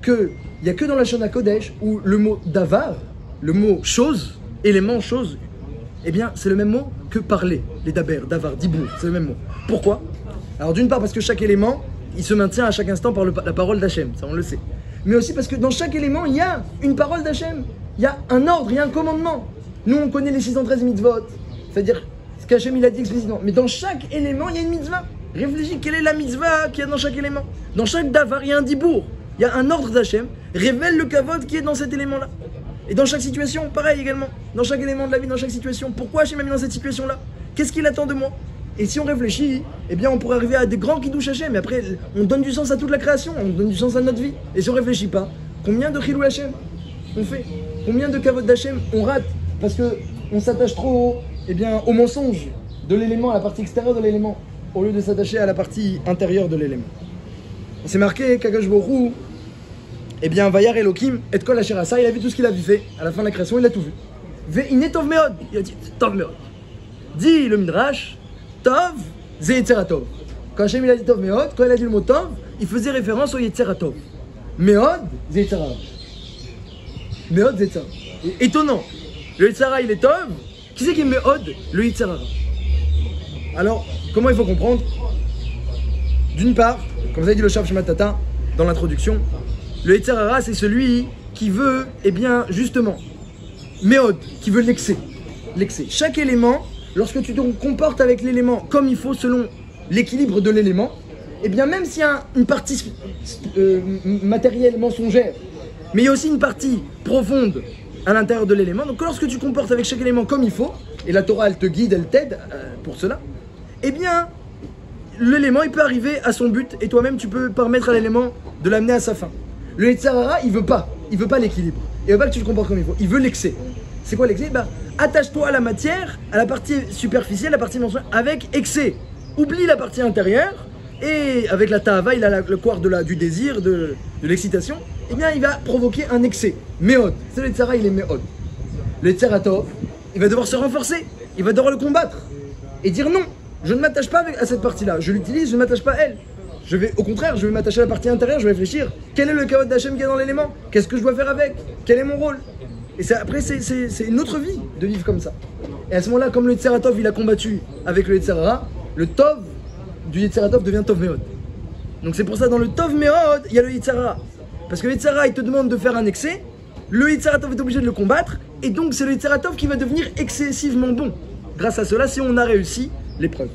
qu'il n'y a que dans la Lachon HaKodesh où le mot davar, le mot chose, élément, chose, eh bien c'est le même mot que parler, les daber, davar, dibour, c'est le même mot. Pourquoi? Alors d'une part parce que chaque élément, il se maintient à chaque instant par la parole d'Hachem, ça on le sait. Mais aussi parce que dans chaque élément, il y a une parole d'Hachem, il y a un ordre, il y a un commandement. Nous on connaît les 613 mitzvot, c'est-à-dire ce qu'Hachem il a dit explicitement. Mais dans chaque élément, il y a une mitzvah. Réfléchis, quelle est la mitzvah qu'il y a dans chaque élément? Dans chaque davar, il y a un dibour. Il y a un ordre d'Hachem. Révèle le kavod qui est dans cet élément-là. Et dans chaque situation, pareil également. Dans chaque élément de la vie, dans chaque situation. Pourquoi Hachem m'a mis dans cette situation-là? Qu'est-ce qu'il attend de moi? Et si on réfléchit, eh bien on pourrait arriver à des grands kiddush Hachem. Mais après, on donne du sens à toute la création. On donne du sens à notre vie. Et si on réfléchit pas, combien de chilou Hachem on fait? Combien de kavod d'Hachem on rate? Parce qu'on s'attache trop au mensonge de l'élément, à la partie extérieure de l'élément, au lieu de s'attacher à la partie intérieure de l'élément. C'est marqué qu'Akadosh Baruch Hu, Vayar Elokim et kol asher asa, il a vu tout ce qu'il a fait. À la fin de la création, il a tout vu. Ve'ine tov meod, il a dit tov meod. Dit le Midrash, tov ze Yetzer Tov. Quand Hachem il a dit tov meod, quand il a dit le mot tov, il faisait référence au Yetzer Tov. Meod ze Yetzer Hara. Meod ze Yetzer Hara. Étonnant. Le Yetzer Hara il est tov. Qui c'est qui est meod? Le Yetzer Hara. Alors, comment il faut comprendre? D'une part, comme vous avez dit le Shav Shematata dans l'introduction, le Yetzer Hara c'est celui qui veut, justement, Meod, qui veut l'excès. Chaque élément, lorsque tu te comportes avec l'élément comme il faut selon l'équilibre de l'élément, même s'il y a une partie matérielle mensongère, mais il y a aussi une partie profonde à l'intérieur de l'élément. Donc lorsque tu comportes avec chaque élément comme il faut, et la Torah elle te guide, elle t'aide pour cela, l'élément il peut arriver à son but et toi-même tu peux permettre à l'élément de l'amener à sa fin. Le Yetzer Hara, il veut pas l'équilibre. Il veut pas que tu te comportes comme il faut. Il veut l'excès. C'est quoi l'excès? Bah, attache-toi à la matière, à la partie superficielle, la partie mensuelle, avec excès. Oublie la partie intérieure, et avec la ta'ava, il a le couard du désir, de l'excitation, eh bien il va provoquer un excès. Méod. C'est le Yetzer Hara, il est méod. Le Yetzer Tov, il va devoir se renforcer, il va devoir le combattre, et dire non, je ne m'attache pas à cette partie-là, je l'utilise, je ne m'attache pas à elle. Au contraire, je vais m'attacher à la partie intérieure, je vais réfléchir. Quel est le kavod d'Hachem qu'il y a dans l'élément? Qu'est-ce que je dois faire avec? Quel est mon rôle? Et après, c'est une autre vie de vivre comme ça. Et à ce moment-là, comme le Yetzer Tov, il a combattu avec le Yetzer Hara, le Tov du Yetzer Tov devient Tov Meod. Donc c'est pour ça, dans le Tov Meod, il y a le Yetzer Hara. Parce que le Yetzer Hara, il te demande de faire un excès, le Yetzer Tov est obligé de le combattre, et donc c'est le Yetzer Tov qui va devenir excessivement bon. Grâce à cela, si on a réussi l'épreuve.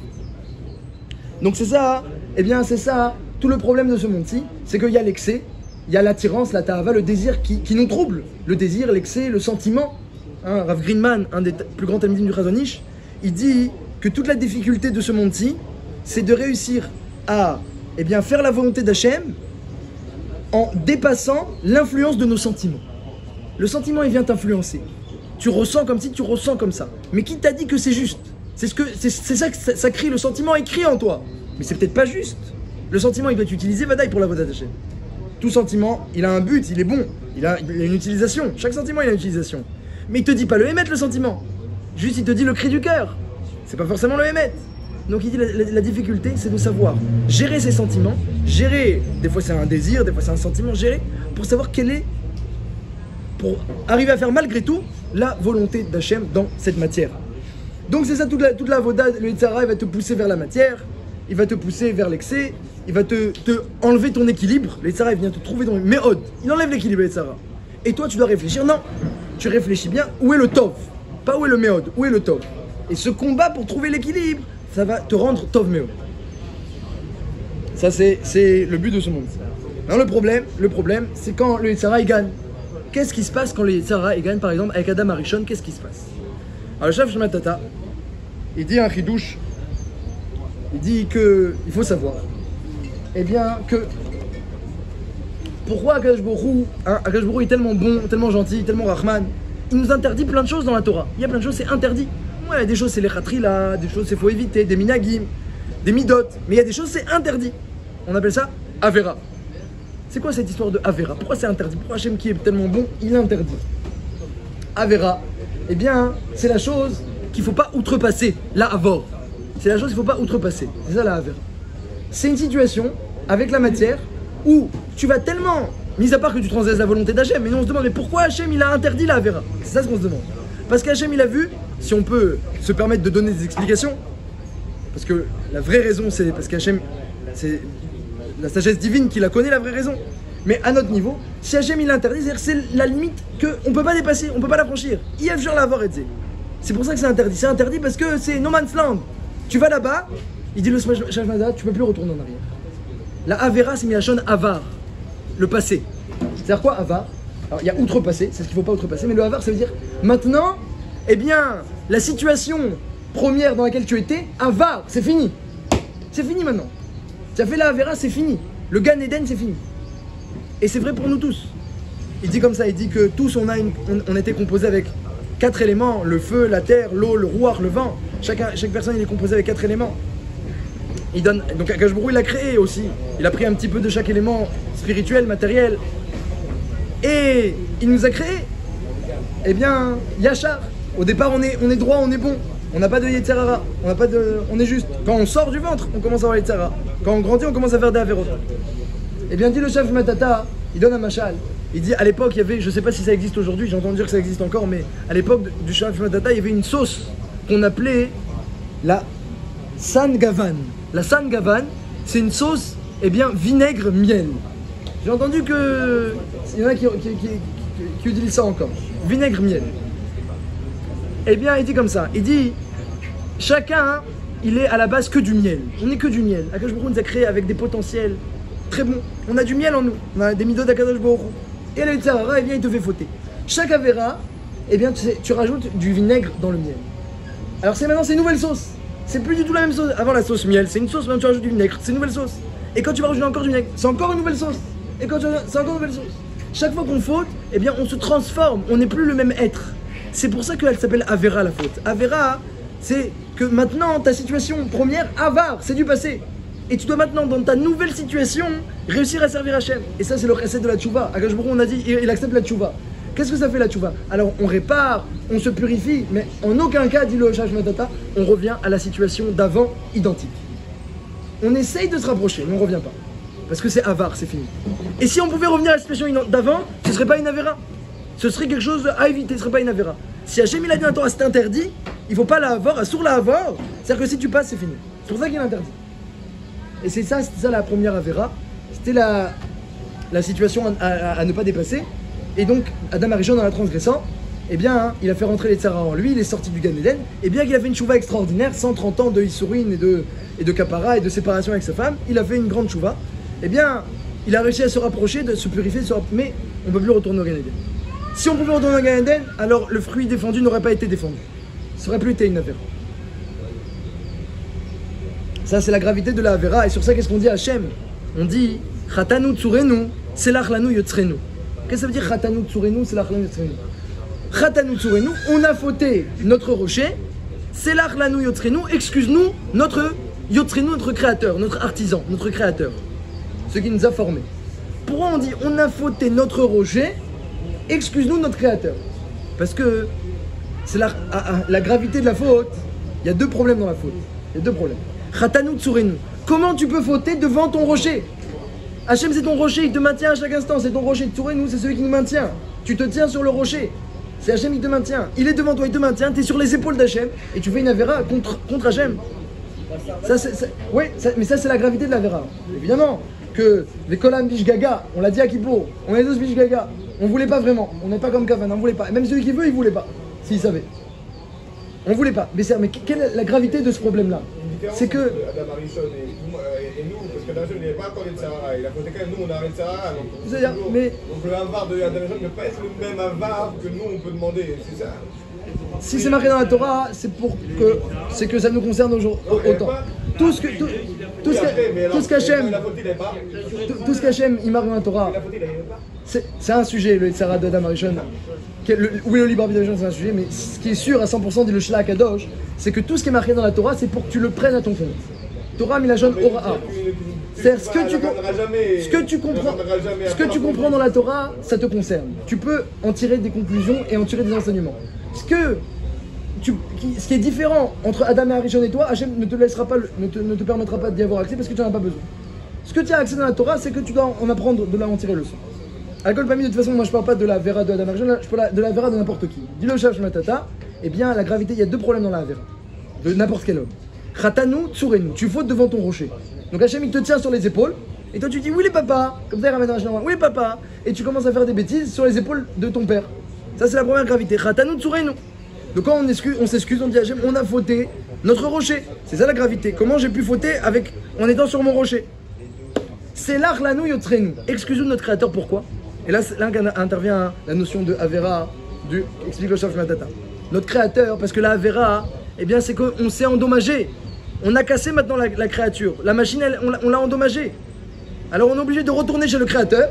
Donc c'est ça, eh bien c'est ça, tout le problème de ce monde-ci, c'est qu'il y a l'excès, il y a l'attirance, la ta'ava, le désir qui nous trouble. Le désir, l'excès, le sentiment. Hein, Rav Greenman, un des plus grands talmidim du Chazon Ish, il dit que toute la difficulté de ce monde-ci, c'est de réussir à faire la volonté d'Hachem en dépassant l'influence de nos sentiments. Le sentiment, il vient t'influencer. Tu ressens comme si, tu ressens comme ça. Mais qui t'a dit que c'est juste? C'est ça que ça crie, le sentiment est crié en toi. Mais c'est peut-être pas juste. Le sentiment, il doit être utilisé, vadaï, pour la volonté d'Hachem. Tout sentiment, il a un but, il est bon, il a une utilisation. Chaque sentiment, il a une utilisation. Mais il te dit pas le émettre, le sentiment. Juste, il te dit le cri du cœur. C'est pas forcément le émettre. Donc il dit la difficulté, c'est de savoir gérer ses sentiments, gérer, des fois c'est un désir, des fois c'est un sentiment, gérer pour savoir pour arriver à faire malgré tout la volonté d'Hachem dans cette matière. Donc c'est ça toute la voda, le Yetzer Hara, il va te pousser vers la matière, il va te pousser vers l'excès, il va te enlever ton équilibre. Le Yetzer Hara, il vient te trouver dans le méod, il enlève l'équilibre, le Yetzer Hara. Et toi tu dois réfléchir, non, tu réfléchis bien, où est le tov? Pas où est le méod, où est le tov? Et ce combat pour trouver l'équilibre, ça va te rendre tov méod. Ça c'est le but de ce monde. Non, le problème, c'est quand le Yetzer Hara il gagne. Qu'est-ce qui se passe quand le Yetzer Hara il gagne, par exemple, avec Adam Arishon? Qu'est-ce qui se passe? Alors le chef Shematata, il dit un chidouche, il dit que il faut savoir, eh bien que pourquoi Akadosh Baruch Hu est tellement bon, tellement gentil, tellement Rahman, il nous interdit plein de choses dans la Torah. Il y a plein de choses, c'est interdit. Ouais, des choses c'est les khatrila, des choses c'est faut éviter, des minagim, des midot, mais il y a des choses c'est interdit. On appelle ça Avera. C'est quoi cette histoire de Avera? Pourquoi c'est interdit? Pourquoi Hachem qui est tellement bon, il interdit? Avera, eh bien, c'est la chose qu'il ne faut pas outrepasser, la avor. C'est la chose qu'il ne faut pas outrepasser. C'est ça la Avera. C'est une situation avec la matière où tu vas tellement, mis à part que tu transgresses la volonté d'Hachem, mais nous on se demande, mais pourquoi Hachem il a interdit la Avera? C'est ça ce qu'on se demande. Parce qu'Hachem il a vu, si on peut se permettre de donner des explications, parce que la vraie raison c'est parce qu'Hachem, c'est la sagesse divine qui la connaît, la vraie raison. Mais à notre niveau, si Hachem il l'interdit, c'est la limite qu'on ne peut pas dépasser, on ne peut pas la franchir. IF jure l'avoir et c'est pour ça que c'est interdit. C'est interdit parce que c'est no man's land. Tu vas là-bas, il dit le Shashmada, tu ne peux plus retourner en arrière. La Avera c'est Milachon Avar, le passé. C'est-à-dire quoi Avar? Alors il y a outrepasser, c'est ce qu'il ne faut pas outrepasser, mais le Avar ça veut dire maintenant, eh bien, la situation première dans laquelle tu étais, Avar, c'est fini. C'est fini maintenant. Tu as fait la Avera, c'est fini. Le Gan Eden, c'est fini. Et c'est vrai pour nous tous. Il dit comme ça, il dit que tous on était composés avec 4 éléments, le feu, la terre, l'eau, le rouar, le vent. Chaque personne il est composé avec 4 éléments. Il donne, donc Akadosh Baruch Hu il a créé aussi. Il a pris un petit peu de chaque élément spirituel, matériel. Et il nous a créé. Eh bien, Yachar. Au départ on est droit, on est bon. On n'a pas de Yetzer Hara, on est juste. Quand on sort du ventre, on commence à avoir Yetzer Hara. Quand on grandit, on commence à faire des Averot. Et bien dit le chef Matata, il donne un machal. Il dit à l'époque, il y avait, je ne sais pas si ça existe aujourd'hui, j'ai entendu dire que ça existe encore, mais à l'époque du chef Matata, il y avait une sauce qu'on appelait la Sangavan. La Sangavan, c'est une sauce, eh bien, vinaigre-miel. J'ai entendu que il y en a qui utilisent ça encore. Vinaigre-miel. Eh bien, il dit comme ça, il dit, chacun, il est à la base que du miel. On n'est que du miel. Akadosh Baruch Hu nous a créé avec des potentiels très bons. On a du miel en nous. On a des midot d'Akadosh Baruch Hu. Et le Yetzer Hara, eh bien, il te fait fauter. Chaque Avera, eh bien, tu rajoutes du vinaigre dans le miel. Alors maintenant, c'est une nouvelle sauce. C'est plus du tout la même sauce. Avant la sauce miel, c'est une sauce, maintenant tu rajoutes du vinaigre. C'est une nouvelle sauce. Et quand tu vas rajouter encore du vinaigre, c'est encore une nouvelle sauce. Et quand c'est encore une nouvelle source. Chaque fois qu'on faute, eh bien on se transforme, on n'est plus le même être. C'est pour ça qu'elle s'appelle Avera la faute. Avera, c'est que maintenant ta situation première, avare, c'est du passé. Et tu dois maintenant, dans ta nouvelle situation, réussir à servir Hachem. Et ça, c'est le recette de la tchouva. Akadosh Baruch Hu, on a dit, il accepte la tchouva. Qu'est-ce que ça fait la tchouva? Alors, on répare, on se purifie, mais en aucun cas, dit le Hoshach Matata, on revient à la situation d'avant identique. On essaye de se rapprocher, mais on ne revient pas. Parce que c'est avare, c'est fini. Et si on pouvait revenir à la situation d'avant, ce ne serait pas une avera. Ce serait quelque chose à éviter, ce ne serait pas une avera. Si Hachem il a dit un temps, c'est interdit, il ne faut pas la avoir, sur la avoir, c'est-à-dire que si tu passes, c'est fini. C'est pour ça qu'il est interdit. Et c'est ça, c'était ça la première avera. C'était la situation à ne pas dépasser. Et donc, Adam Arishon, en la transgressant, eh bien, hein, il a fait rentrer les tzara en lui, il est sorti du Gan Eden, et bien qu'il a fait une chouva extraordinaire, 130 ans de Issourin et de Kapara et de séparation avec sa femme, il a fait une grande chouva. Eh bien, il a réussi à se rapprocher, de se purifier, mais on ne peut plus retourner au Gan Eden. Si on pouvait retourner au Gan Eden, alors le fruit défendu n'aurait pas été défendu. Ça n'aurait plus été une avera. Ça, c'est la gravité de la avera, et sur ça, qu'est-ce qu'on dit à Hachem? On dit, Chatanu tsurenu, selach lanu yotzrenu. Qu'est-ce que ça veut dire Chatanu tsurenu, selach lanu yotzrenu? Chatanu tsurenu, on a fauté notre rocher, selach lanu yotzrenu, excuse-nous notre yotzrenu, notre créateur, notre artisan, notre créateur, ce qui nous a formés. Pourquoi on dit on a fauté notre rocher, excuse-nous notre créateur? Parce que c'est la gravité de la faute. Il y a deux problèmes dans la faute. Il y a deux problèmes. Chatanu tsurenu. Comment tu peux fauter devant ton rocher? Hachem, c'est ton rocher, il te maintient à chaque instant. C'est ton rocher. Tsurenu, c'est celui qui nous maintient. Tu te tiens sur le rocher. C'est Hachem, il te maintient. Il est devant toi, il te maintient. Tu es sur les épaules d'Hachem et tu fais une avera contre Hachem. Oui, mais ça, c'est la gravité de l'avera. Évidemment que les Kolam Bishgaga, on l'a dit à Kippour, on est tous Bishgaga. On voulait pas vraiment. On n'est pas comme Kavan, on voulait pas. Et même celui qui veut, il voulait pas. S'il savait. On voulait pas. Mais quelle est la gravité de ce problème-là? C'est que Adam Arishon et nous, parce que Adam Arishon n'avait pas encore de Sarah, il a posé quand même nous, on a arrêté Sarah. C'est-à-dire, mais donc le avar de Adam Arishon ne peut pas être le même avar que nous on peut demander, c'est ça. Si c'est marqué dans la Torah, c'est que ça nous concerne autant. Tout ce qu'Hachem il marque dans la Torah, c'est un sujet, le Sarah d'Adam Arishon. Oui, le libre arbitre c'est un sujet, mais ce qui est sûr à 100%, dit le Shla Kadosh, c'est que tout ce qui est marqué dans la Torah, c'est pour que tu le prennes à ton compte. Torah Milachon Ora'a. C'est-à-dire ce que tu comprends dans la Torah, ça te concerne. Tu peux en tirer des conclusions et en tirer des enseignements. Ce qui est différent entre Adam et Arishon et toi, Hachem ne te permettra pas d'y avoir accès parce que tu n'en as pas besoin. Ce que tu as accès dans la Torah, c'est que tu dois en apprendre, de là en tirer le leçon. Alcool pas mis, de toute façon, moi je parle pas de la vera de Adam et Arishon, je parle de la vera de n'importe qui. Dis le Hoshach Matata, eh bien la gravité, il y a deux problèmes dans la vera, de n'importe quel homme. Chatanu tsurenu, tu fautes devant ton rocher. Donc Hachem il te tient sur les épaules, et toi tu dis oui les papas, comme ça il ramène un oui papa, et tu commences à faire des bêtises sur les épaules de ton père. Ça c'est la première gravité. Chatanu tsurenu. Donc quand on s'excuse, on dit Hachem, on a fauté notre rocher. C'est ça la gravité. Comment j'ai pu fauter en étant sur mon rocher? C'est l'ach lanu yotzrenu. Excuse-nous notre créateur, pourquoi? Et là intervient la notion de Avera, explique le Hoshach Matata. Notre créateur, parce que la Avera, eh bien c'est qu'on s'est endommagé. On a cassé maintenant la créature. La machine, on l'a endommagée. Alors on est obligé de retourner chez le créateur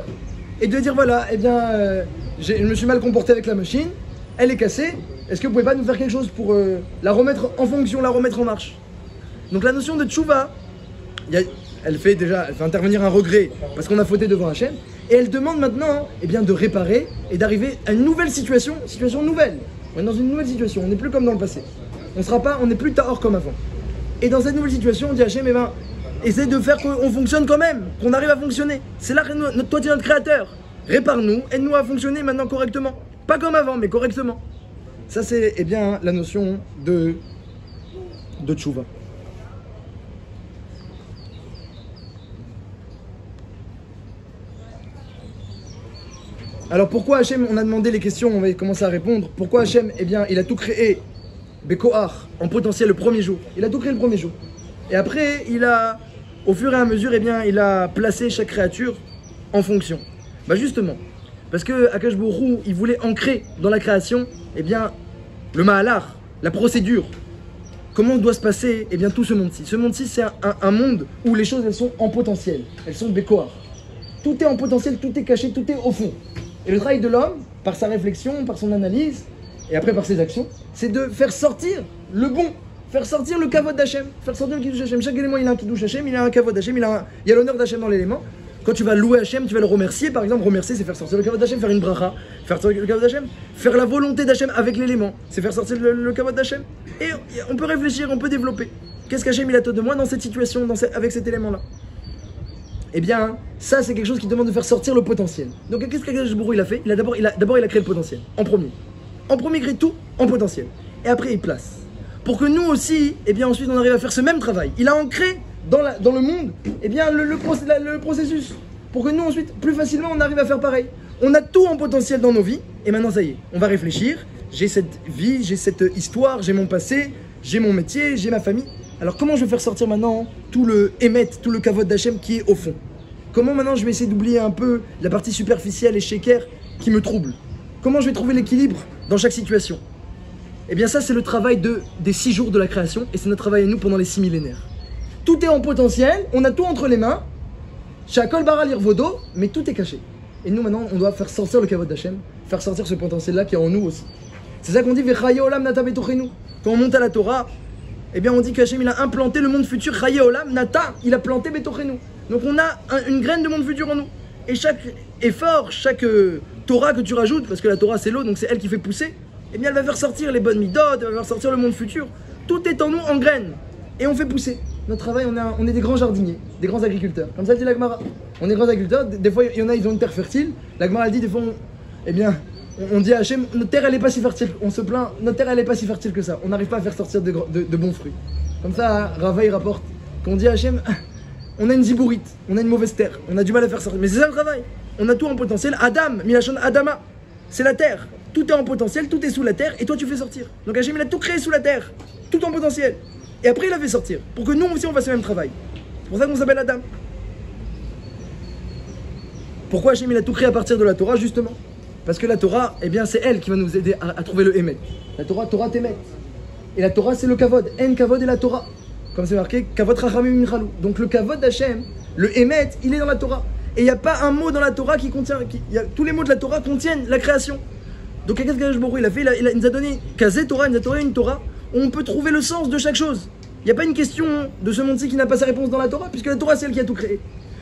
et de dire voilà, eh bien, je me suis mal comporté avec la machine, elle est cassée. Est-ce que vous pouvez pas nous faire quelque chose pour la remettre en fonction, la remettre en marche? Donc la notion de tchouva, elle fait intervenir un regret parce qu'on a fauté devant Hachem, et elle demande maintenant eh bien, de réparer et d'arriver à une nouvelle situation nouvelle. On est dans une nouvelle situation, on n'est plus comme dans le passé. On n'est plus tahor comme avant. Et dans cette nouvelle situation, on dit à Hachem, eh ben, essaie de faire qu'on fonctionne quand même, qu'on arrive à fonctionner. C'est là que toi tu es notre créateur. Répare-nous, aide-nous à fonctionner maintenant correctement. Pas comme avant, mais correctement. Ça c'est eh bien, la notion de tchouva. Alors pourquoi Hachem, on a demandé les questions, on va commencer à répondre. Pourquoi Hachem, eh bien, il a tout créé, Bekoar, en potentiel le premier jour. Il a tout créé le premier jour. Et après, au fur et à mesure, eh bien, il a placé chaque créature en fonction. Bah justement, parce que Akash Baruch Hu, il voulait ancrer dans la création, eh bien, le Mahalar, la procédure. Comment doit se passer, eh bien, tout ce monde-ci. Ce monde-ci, c'est un monde où les choses, elles sont en potentiel. Elles sont Bekoar. Tout est en potentiel, tout est caché, tout est au fond. Et le travail de l'homme, par sa réflexion, par son analyse, et après par ses actions, c'est de faire sortir le bon, faire sortir le kavod d'Hachem, faire sortir le kiddush Hachem. Chaque élément, il a un kiddush Hachem, il a un kavod d'Hachem, il y a l'honneur d'Hachem dans l'élément. Quand tu vas louer Hachem, tu vas le remercier. Par exemple, remercier, c'est faire sortir le kavod d'Hachem, faire une bracha, faire sortir le kavod d'Hachem, faire la volonté d'Hachem avec l'élément, c'est faire sortir le kavod d'Hachem. Et on peut réfléchir, on peut développer. Qu'est-ce qu'Hachem il attend de moi dans cette situation, avec cet élément-là? Eh bien, ça c'est quelque chose qui demande de faire sortir le potentiel. Donc qu'est-ce qu'Akadosh Baruch Hu il a fait? D'abord il a créé le potentiel, en premier. En premier, il crée tout en potentiel. Et après il place. Pour que nous aussi, eh bien ensuite on arrive à faire ce même travail. Il a ancré dans le monde, eh bien le processus. Pour que nous ensuite, plus facilement, on arrive à faire pareil. On a tout en potentiel dans nos vies, et maintenant ça y est, on va réfléchir. J'ai cette vie, j'ai cette histoire, j'ai mon passé, j'ai mon métier, j'ai ma famille. Alors comment je vais faire sortir maintenant tout le émet, tout le kavod d'Hachem qui est au fond? Comment maintenant je vais essayer d'oublier un peu la partie superficielle et shaker qui me trouble? Comment je vais trouver l'équilibre dans chaque situation? Eh bien ça c'est le travail des 6 jours de la création, et c'est notre travail à nous pendant les 6 millénaires. Tout est en potentiel, on a tout entre les mains, Shakol bara lirvodo, mais tout est caché. Et nous maintenant on doit faire sortir le kavod d'Hachem, faire sortir ce potentiel-là qui est en nous aussi. C'est ça qu'on dit Vechaye olam nata betochenu. Quand on monte à la Torah, eh bien on dit qu'Hachem il a implanté le monde futur, Chaye olam nata, il a planté betochenu. Donc on a une graine de monde futur en nous. Et chaque effort, chaque Torah que tu rajoutes, parce que la Torah c'est l'eau, donc c'est elle qui fait pousser, eh bien elle va faire sortir les bonnes midot, elle va faire sortir le monde futur. Tout est en nous en graines. Et on fait pousser. Notre travail, on est des grands jardiniers, des grands agriculteurs. Comme ça dit la Gemara. On est grands agriculteurs, des fois il y en a, ils ont une terre fertile. La Gemara elle dit des fois, eh bien, on dit à Hachem, notre terre elle est pas si fertile, on se plaint, notre terre elle est pas si fertile que ça. On n'arrive pas à faire sortir de bons fruits. Comme ça, Rava il rapporte qu'on dit à Hachem, on a une zibourite, on a une mauvaise terre, on a du mal à faire sortir. Mais c'est ça le travail. On a tout en potentiel. Adam, Milachon Adama, c'est la terre. Tout est en potentiel, tout est sous la terre, et toi tu fais sortir. Donc Hachem il a tout créé sous la terre, tout en potentiel. Et après il a fait sortir, pour que nous aussi on fasse le même travail. C'est pour ça qu'on s'appelle Adam. Pourquoi Hachem il a tout créé à partir de la Torah? Justement parce que la Torah, eh bien c'est elle qui va nous aider à trouver le Emet. La Torah t'émet. Et la Torah c'est le Kavod, En Kavod et la Torah. Comme c'est marqué, Kavod Rachamim Minchalou. Donc le Kavod d'Hachem, le Emet, il est dans la Torah. Et il n'y a pas un mot dans la Torah qui contient, tous les mots de la Torah contiennent la création. Donc qu'est-ce qu'Akadosh Baruch Hu il a fait? Il nous a donné Kazé Torah, il nous a donné une Torah où on peut trouver le sens de chaque chose. Il n'y a pas une question de ce monde-ci qui n'a pas sa réponse dans la Torah, puisque la Torah c'est elle qui a tout créé.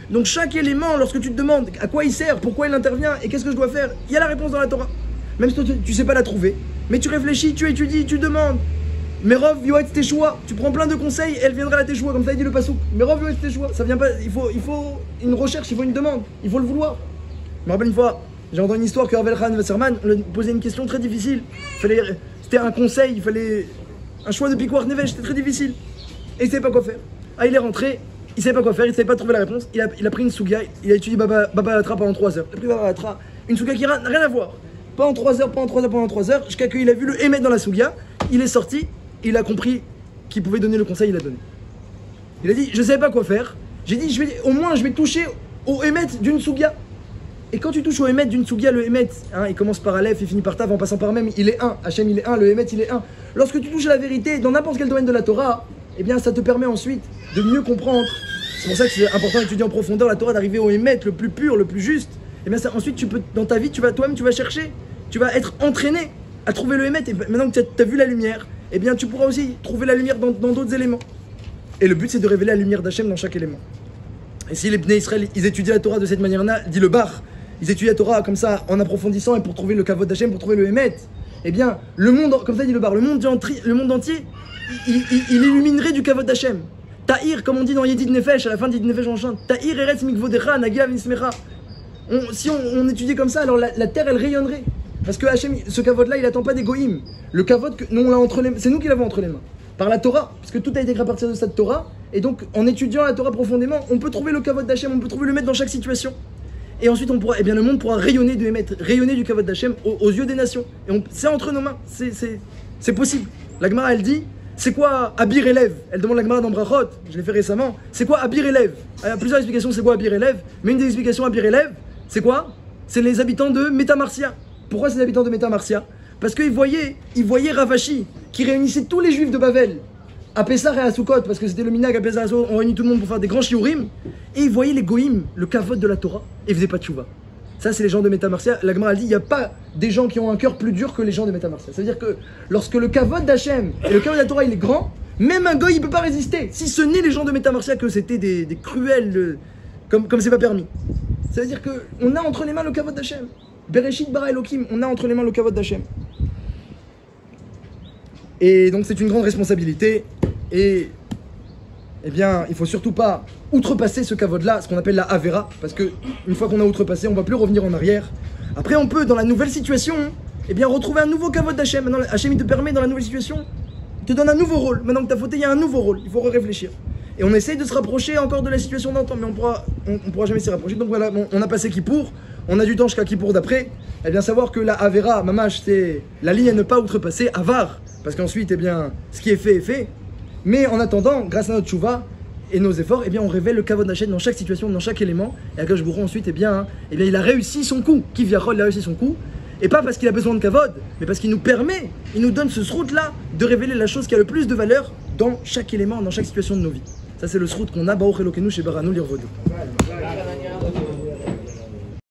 Donc chaque élément, lorsque tu te demandes à quoi il sert, pourquoi il intervient et qu'est-ce que je dois faire, il y a la réponse dans la Torah. Même si toi, tu ne sais pas la trouver, mais tu réfléchis, tu étudies, tu demandes. Merov yoet teshoua, tu prends plein de conseils et elle viendra la teshoua, comme ça il dit le passouk. Merov yoet teshoua, ça vient pas, il faut une recherche, il faut une demande, il faut le vouloir. Je me rappelle une fois, j'ai entendu une histoire que Rav Elchanan Wasserman posait une question très difficile. C'était un conseil, il fallait un choix de Pikuach Nefesh, c'était très difficile. Et il ne savait pas quoi faire. Ah, il est rentré, il ne savait pas quoi faire, il ne savait pas trouver la réponse. Il a pris une souga, il a étudié Baba Latra pendant 3 heures. Il a pris Baba Latra, une souga qui n'a rien à voir. Pendant 3 heures, jusqu'à qu'il a vu le émet dans la souga, il est sorti, il a compris qu'il pouvait donner le conseil, il a donné. Il a dit, je ne savais pas quoi faire. J'ai dit, au moins je vais toucher au émet d'une souga. Et quand tu touches au émet d'une souga, le émet, il commence par Aleph, il finit par Tav, en passant par Mem, il est un. Hachem, il est un, le émet, il est un. Lorsque tu touches à la vérité dans n'importe quel domaine de la Torah, eh bien ça te permet ensuite de mieux comprendre. C'est pour ça que c'est important d'étudier en profondeur la Torah, d'arriver au émet le plus pur, le plus juste. Et bien ça, ensuite, tu peux, dans ta vie, toi-même, tu vas chercher, tu vas être entraîné à trouver le émet. Et maintenant que tu as vu la lumière, eh bien tu pourras aussi trouver la lumière dans d'autres éléments. Et le but, c'est de révéler la lumière d'Hachem dans chaque élément. Et si les Bnei Israël, ils étudient la Torah de cette manière-là, dit le Bar, ils étudient la Torah comme ça, en approfondissant et pour trouver le Kavod d'Hachem, pour trouver le Emet, eh bien, le monde, comme ça dit le Bar, le monde entier, il illuminerait du Kavod d'Hachem. Ta'ir, comme on dit dans Yedid Nefesh, à la fin de Yedid Nefesh on chante, Ta'ir eretz mikvodecha, nagia v'nismecha. Si on étudiait comme ça, alors la terre, elle rayonnerait. Parce que Hachem, ce Kavod-là, il n'attend pas des goïms. Le Kavod, c'est nous qui l'avons entre les mains. Par la Torah, parce que tout a été créé à partir de cette Torah. Et donc, en étudiant la Torah profondément, on peut trouver le Kavod d'Hachem, on peut trouver le mettre dans chaque situation. Et ensuite, le monde pourra rayonner du Kavod d'Hachem aux yeux des nations. Et c'est entre nos mains, c'est possible. La Gemara, elle dit, c'est quoi Abir élève? Elle demande la Gemara dans Brachot, je l'ai fait récemment. C'est quoi Abir élève? Il y a plusieurs explications, c'est quoi Abir élève? Mais une des explications Abir élève, c'est quoi? C'est les habitants de Métamarcia. Pourquoi c'est les habitants de Métamarcia? Parce qu'ils voyaient Ravashi, qui réunissait tous les juifs de Babel à Pessah et à Sukkot, parce que c'était le minag à Pessah et à Sukkot, on réunit tout le monde pour faire des grands shiurim, et ils voyaient les goïms, le kavod de la Torah, et ils faisaient pas de tchouva. Ça, c'est les gens de Meta Marcia. La Gemara dit il n'y a pas des gens qui ont un cœur plus dur que les gens de Meta Marcia. Ça veut dire que lorsque le kavod d'Hachem et le kavod de la Torah il est grand, même un goy il peut pas résister. Si ce n'est les gens de Meta Marcia que c'était des cruels, comme c'est pas permis. Ça veut dire qu'on a entre les mains le kavod d'Hachem. Bereshit bara Elohim, on a entre les mains le kavod d'Hachem. Et donc c'est une grande responsabilité. Et eh bien, il faut surtout pas outrepasser ce kavod-là, ce qu'on appelle la Avera, parce que une fois qu'on a outrepassé, on va plus revenir en arrière. Après, on peut, dans la nouvelle situation, eh bien, retrouver un nouveau kavod d'Hachem. Maintenant, Hachem, il te permet, dans la nouvelle situation, il te donne un nouveau rôle. Maintenant que tu as fauté, il y a un nouveau rôle. Il faut réfléchir. Et on essaye de se rapprocher encore de la situation d'antan, mais on pourra jamais s'y rapprocher. Donc voilà, bon, on a passé Kippour, on a du temps jusqu'à Kippour d'après. Eh bien, savoir que la Avera, Mamash, c'est la ligne à ne pas outrepasser, Avar, parce qu'ensuite, eh bien, ce qui est fait est fait. Mais en attendant, grâce à notre tchouva et nos efforts, eh bien, on révèle le kavod d'Hachem dans chaque situation, dans chaque élément. Et Akadosh Baruch Hu ensuite, eh bien, il a réussi son coup. Kivyachol, il a réussi son coup. Et pas parce qu'il a besoin de kavod, mais parce qu'il nous permet, il nous donne ce srout-là de révéler la chose qui a le plus de valeur dans chaque élément, dans chaque situation de nos vies. Ça, c'est le srout qu'on a, Baruch Elokeinu chez Baranu Lirvodo.